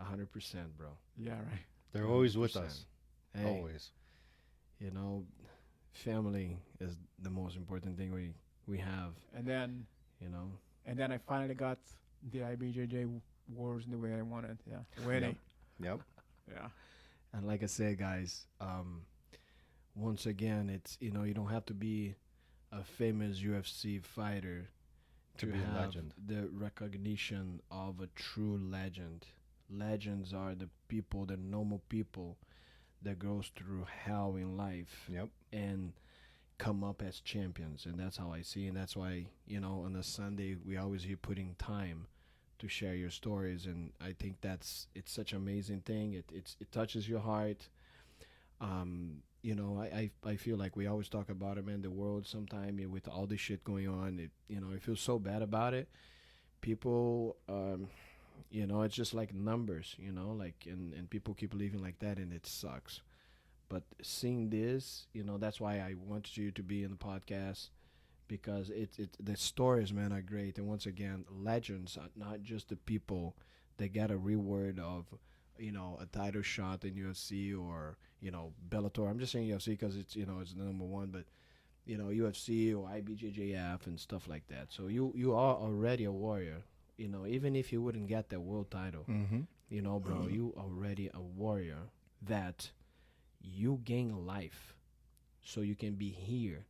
100%, bro. Yeah, right. They're always with 100%. us. Hey, Always. you know, family is the most important thing we have, And then you know. I finally got the IBJJ wars the way I wanted. Yeah, winning. Yep. Yeah. And like I said, guys, once again, it's, you know, you don't have to be a famous UFC fighter To be a have legend. the recognition of a true legend. Legends are the people, the normal people that goes through hell in life Yep. and come up as champions. And that's how I see. And that's why, you know, on a Sunday, we always here putting time to share your stories. And I think it's such an amazing thing. It touches your heart. You know, I feel like we always talk about it, man. The world sometime, with all this shit going on, you know, I feel so bad about it. People, you know, it's just like numbers, you know, like, and people keep living like that, and it sucks. But seeing this, you know, that's why I wanted you to be in the podcast, because the stories, man, are great. And once again, legends are not just the people that get a reward of, you know, a title shot in UFC or, you know, Bellator. I'm just saying UFC because it's, you know, it's the number one, but, you know, UFC or IBJJF and stuff like that. So you are already a warrior, you know, even if you wouldn't get that world title, you know, bro, you already a warrior that you gain life so you can be here,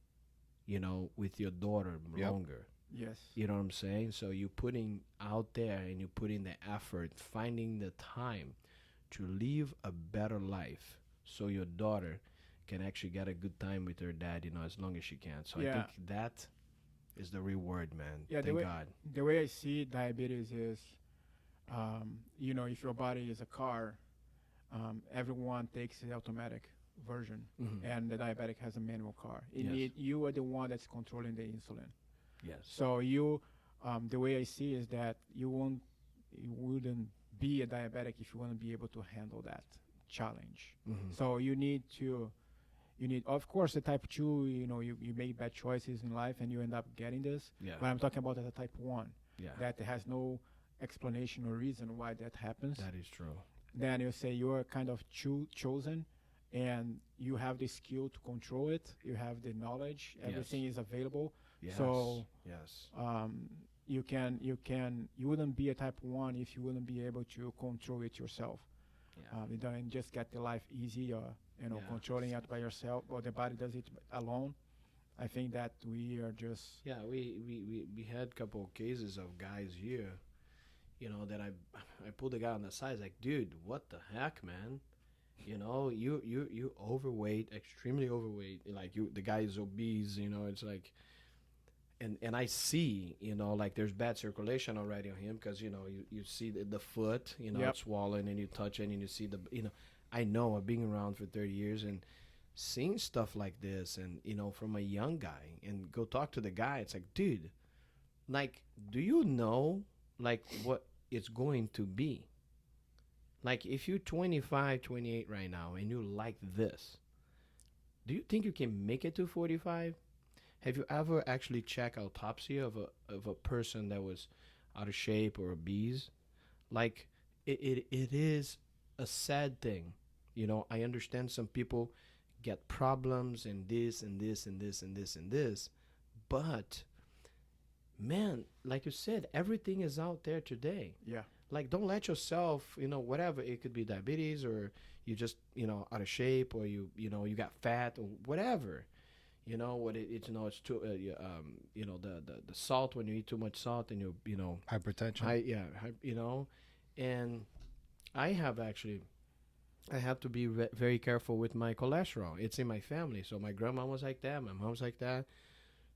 you know, with your daughter longer. Yes. You know what I'm saying? So you putting out there and you put in the effort, finding the time to live a better life so your daughter can actually get a good time with her dad, you know, as long as she can. So I think that is the reward, man. Yeah, Thank God. The way I see diabetes is, you know, if your body is a car, everyone takes the automatic version, and the diabetic has a manual car. You are the one that's controlling the insulin. Yes. So you, the way I see is that you wouldn't be a diabetic if you want to be able to handle that challenge. So you need, of course, the type 2, you know, you make bad choices in life and you end up getting this. Yeah. But I'm talking about the type 1, that has no explanation or reason why that happens. That is true. Then you say you're kind of chosen, and you have the skill to control it. You have the knowledge. Everything is available. Yes. So yes. You wouldn't be a type 1 if you wouldn't be able to control it yourself. You don't just get the life easy, or, you know, controlling it by yourself, or the body does it alone. I think that we are just... Yeah, we had a couple of cases of guys here, you know, that I pulled the guy on the side, like, dude, what the heck, man? You know, you overweight, extremely overweight. Like, the guy is obese, you know, it's like... And I see, you know, like there's bad circulation already on him because, you know, you see the foot, you know, it's swollen, and you touch it and you see you know, I know I've been around for 30 years and seeing stuff like this, and, you know, from a young guy, and go talk to the guy. It's like, dude, like, do you know, like, what it's going to be? Like, if you're 25, 28 right now and you like this, do you think you can make it to 45? Have you ever actually checked autopsy of a person that was out of shape or obese? Like, it is a sad thing. You know, I understand some people get problems and this and this and this and this and this, but man, like you said, everything is out there today. Yeah. Like, don't let yourself, you know, whatever, it could be diabetes, or you just, you know, out of shape, or you know, you got fat, or whatever. You know what it's, you know, it's too you know, the salt, when you eat too much salt, and you know, hypertension. You know, and I have to be very careful with my cholesterol. It's in my family. So my grandma was like that, my mom's like that.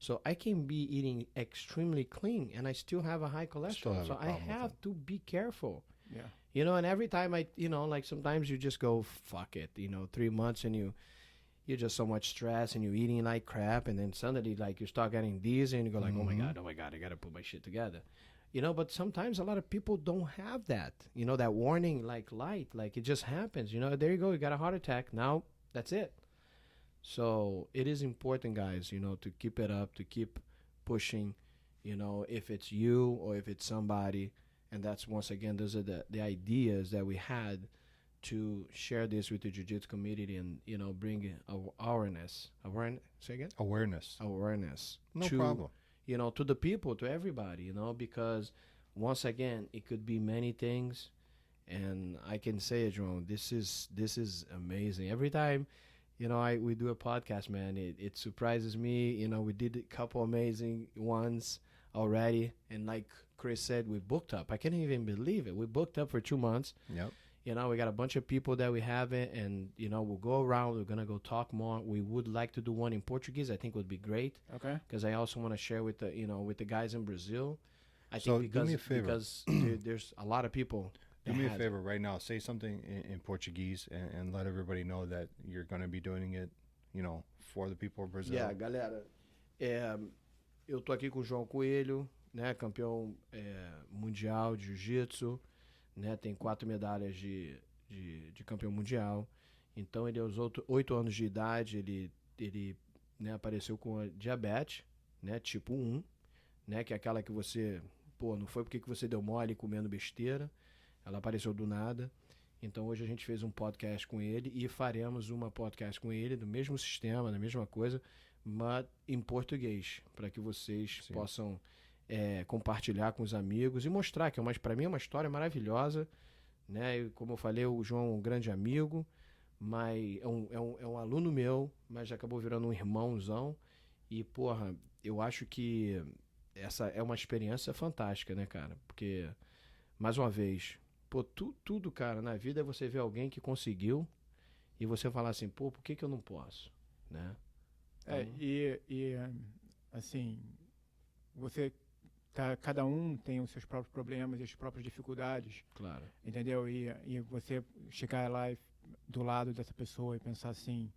So I can be eating extremely clean and I still have a high cholesterol. So I have to be careful. Yeah. You know, and every time you know, like sometimes you just go, fuck it, you know, 3 months and you're just so much stress and you're eating like crap, and then suddenly like you start getting dizzy and you go like, oh my God, I got to put my shit together. You know, but sometimes a lot of people don't have that, you know, that warning like light, like it just happens, you know, there you go, you got a heart attack. Now that's it. So it is important, guys, you know, to keep it up, to keep pushing, you know, if it's you or if it's somebody. And that's, once again, those are the ideas that we had to share this with the Jiu-Jitsu community and, you know, bring awareness. Say again? Awareness. No problem. You know, to the people, to everybody, you know, because once again, it could be many things. And I can say it, João, this is amazing. Every time, you know, we do a podcast, man, it surprises me. You know, we did a couple amazing ones already. And like Chris said, we booked up. I can't even believe it. We booked up for 2 months. Yep. You know, we got a bunch of people that we haven't, and, you know, we'll go around. We're going to go talk more. We would like to do one in Portuguese. I think would be great. Okay. Because I also want to share with the, you know, with the guys in Brazil. I So think do me a favor. because there's a lot of people. Do me a favor right now. Say something in Portuguese and let everybody know that you're going to be doing it, you know, for the people of Brazil. Yeah, galera. Eu tô aqui com o João Coelho, né, campeão mundial de Jiu Jitsu. né? Tem 4 medalhas de campeão mundial. Então, ele aos 8 anos de idade, ele né, apareceu com a diabetes, né? Tipo 1, né? Que é aquela que você... Pô, não foi porque que você deu mole comendo besteira. Ela apareceu do nada. Então, hoje a gente fez um podcast com ele e faremos uma podcast com ele do mesmo sistema, da mesma coisa, mas em português, para que vocês possam compartilhar com os amigos e mostrar que para mim é uma história maravilhosa, né? E, como eu falei, o João é um grande amigo, mas é um aluno meu, mas já acabou virando um irmãozão. E, porra, eu acho que essa é uma experiência fantástica, né, cara? Porque, mais uma vez, pô, tudo, cara, na vida é você ver alguém que conseguiu e você falar assim, pô, por que eu não posso, né? Assim, cada um tem os seus próprios problemas e as próprias dificuldades. Claro. Entendeu? E você chegar lá do lado dessa pessoa e pensar assim,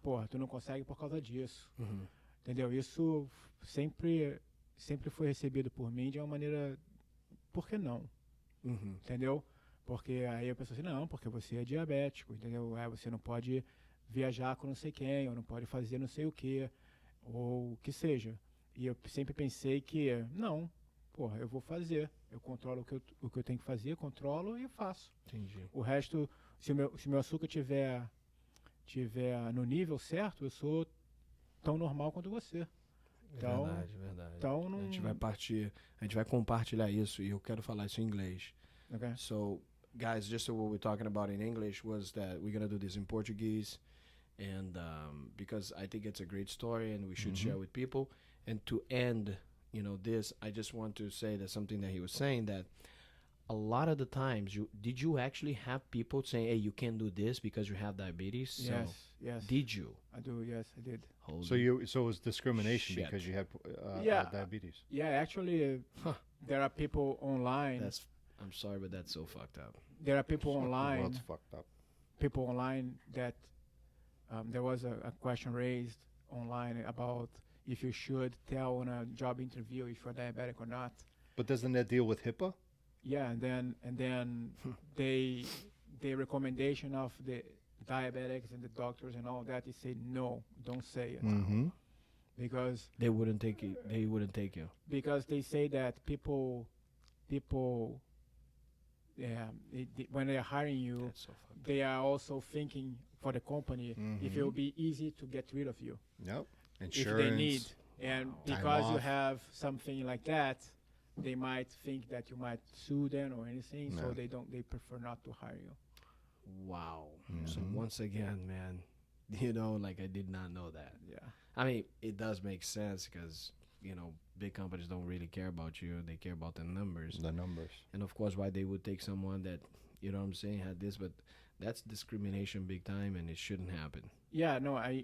porra, tu não consegue por causa disso. Uhum. Entendeu? Isso sempre foi recebido por mim de uma maneira, por que não? Uhum. Entendeu? Porque aí eu penso assim, não, porque você é diabético, entendeu? Você não pode viajar com não sei quem, ou não pode fazer não sei o que, ou o que seja. E eu sempre pensei que, não, porra, eu vou fazer. Eu controlo o que eu tenho que fazer, controlo e faço. Entendi. O resto, se o meu açúcar tiver no nível certo, eu sou tão normal quanto você. Então, Verdade. Então não... A gente vai compartilhar isso e eu quero falar isso em inglês. Okay. So, guys, just what we're talking about in English was that we're gonna do this in Portuguese, and because I think it's a great story and we should share with people. And to end, this, I just want to say that something that he was saying, that a lot of the times, did you actually have people saying, hey, you can't do this because you have diabetes? Yes. Did you? I do, yes, I did. So it was discrimination Shit. because you had diabetes. Yeah, actually, there are people online. I'm sorry, but that's so fucked up. There are people The online. world's fucked up. People online that there was a question raised online about if you should tell on a job interview if you're diabetic or not. But doesn't that deal with HIPAA? Yeah, and then the recommendation of the diabetics and the doctors and all that is say no, don't say it, Mm-hmm. because They wouldn't take you. because they say that people when they are hiring you, That's so fucked up. they are also thinking for the company if it will be easy to get rid of you Yep. if Insurance. they need, and Time because you off. have something like that, they might think that you might sue them or anything, so Yeah. they prefer not to hire you. Wow. So Mhm. once again, man, like I did not know that. Yeah. I mean, it does make sense because, big companies don't really care about you. They care about the numbers. The numbers. And of course, why they would take someone that, had this, but that's discrimination big time and it shouldn't happen. Yeah, no, I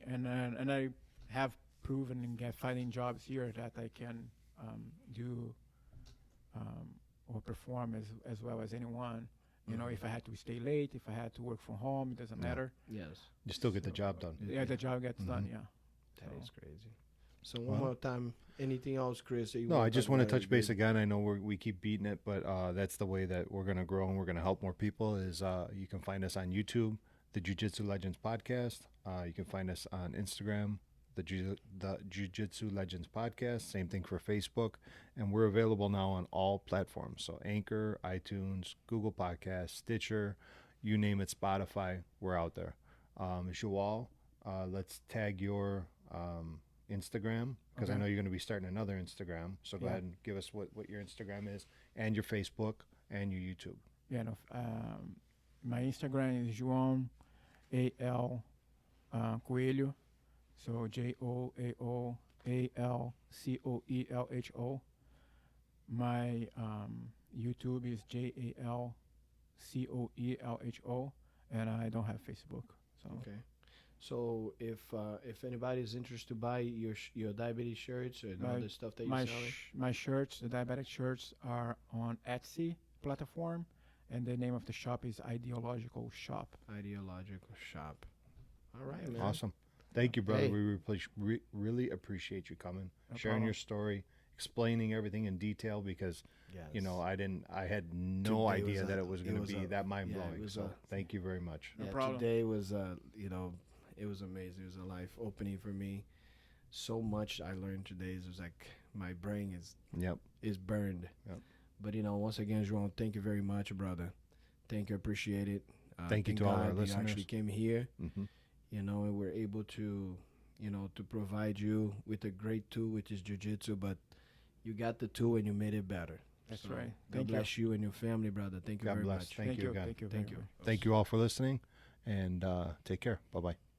have proven in finding jobs here that I can do or perform as well as anyone. If I had to stay late, if I had to work from home, it doesn't matter. Yes. You still get the job done. Yeah, the job gets done. Yeah. That So- is crazy. So one more time, anything else, Chris? That you No, wanna I just talk want to about touch that you base did? again. I know we keep beating it, but that's the way that we're going to grow and we're going to help more people is you can find us on YouTube, the Jiu Jitsu Legends Podcast. You can find us on Instagram, the Jiu Jitsu Legends Podcast. Same thing for Facebook. And we're available now on all platforms. So Anchor, iTunes, Google Podcasts, Stitcher, you name it, Spotify, we're out there. Joao, let's tag your Instagram, because I Okay. know you're going to be starting another Instagram. So go Yeah. ahead and give us what your Instagram is and your Facebook and your YouTube. Yeah, no. My Instagram is João AL Coelho, so JOAOALCOELHO. My YouTube is JALCOELHO, and I don't have Facebook. So Okay. So if anybody is interested to buy your diabetes shirts and all My- the stuff that my you're selling, my shirts, the diabetic shirts, are on Etsy platform, and the name of the shop is Ideological Shop. Ideological Shop. All right, man. Awesome. Thank you, brother. Hey. We really appreciate you coming, No sharing problem. your story, explaining everything in detail because you know I had no Today idea was that a- it was it going was to be a- that mind yeah, it blowing. was So a- thank you very much. No Yeah, problem. today was, you know, it was amazing. It was a life opening for me. So much I learned today. It was like my brain Yep. is burned. Yep. But, you know, once again, João, thank you very much, brother. Thank you. Appreciate it. Thank you to all our God listeners. You actually came here, Hmm. you know, and we're able to, you know, to provide you with a great tool, which is Jiu Jitsu. But you got the tool and you made it better. That's So, right. God Thank you. bless you and your family, brother. Thank you God very bless. much. Thank you again. Thank you. Thank very you. much. Thank you all for listening, and take care. Bye bye.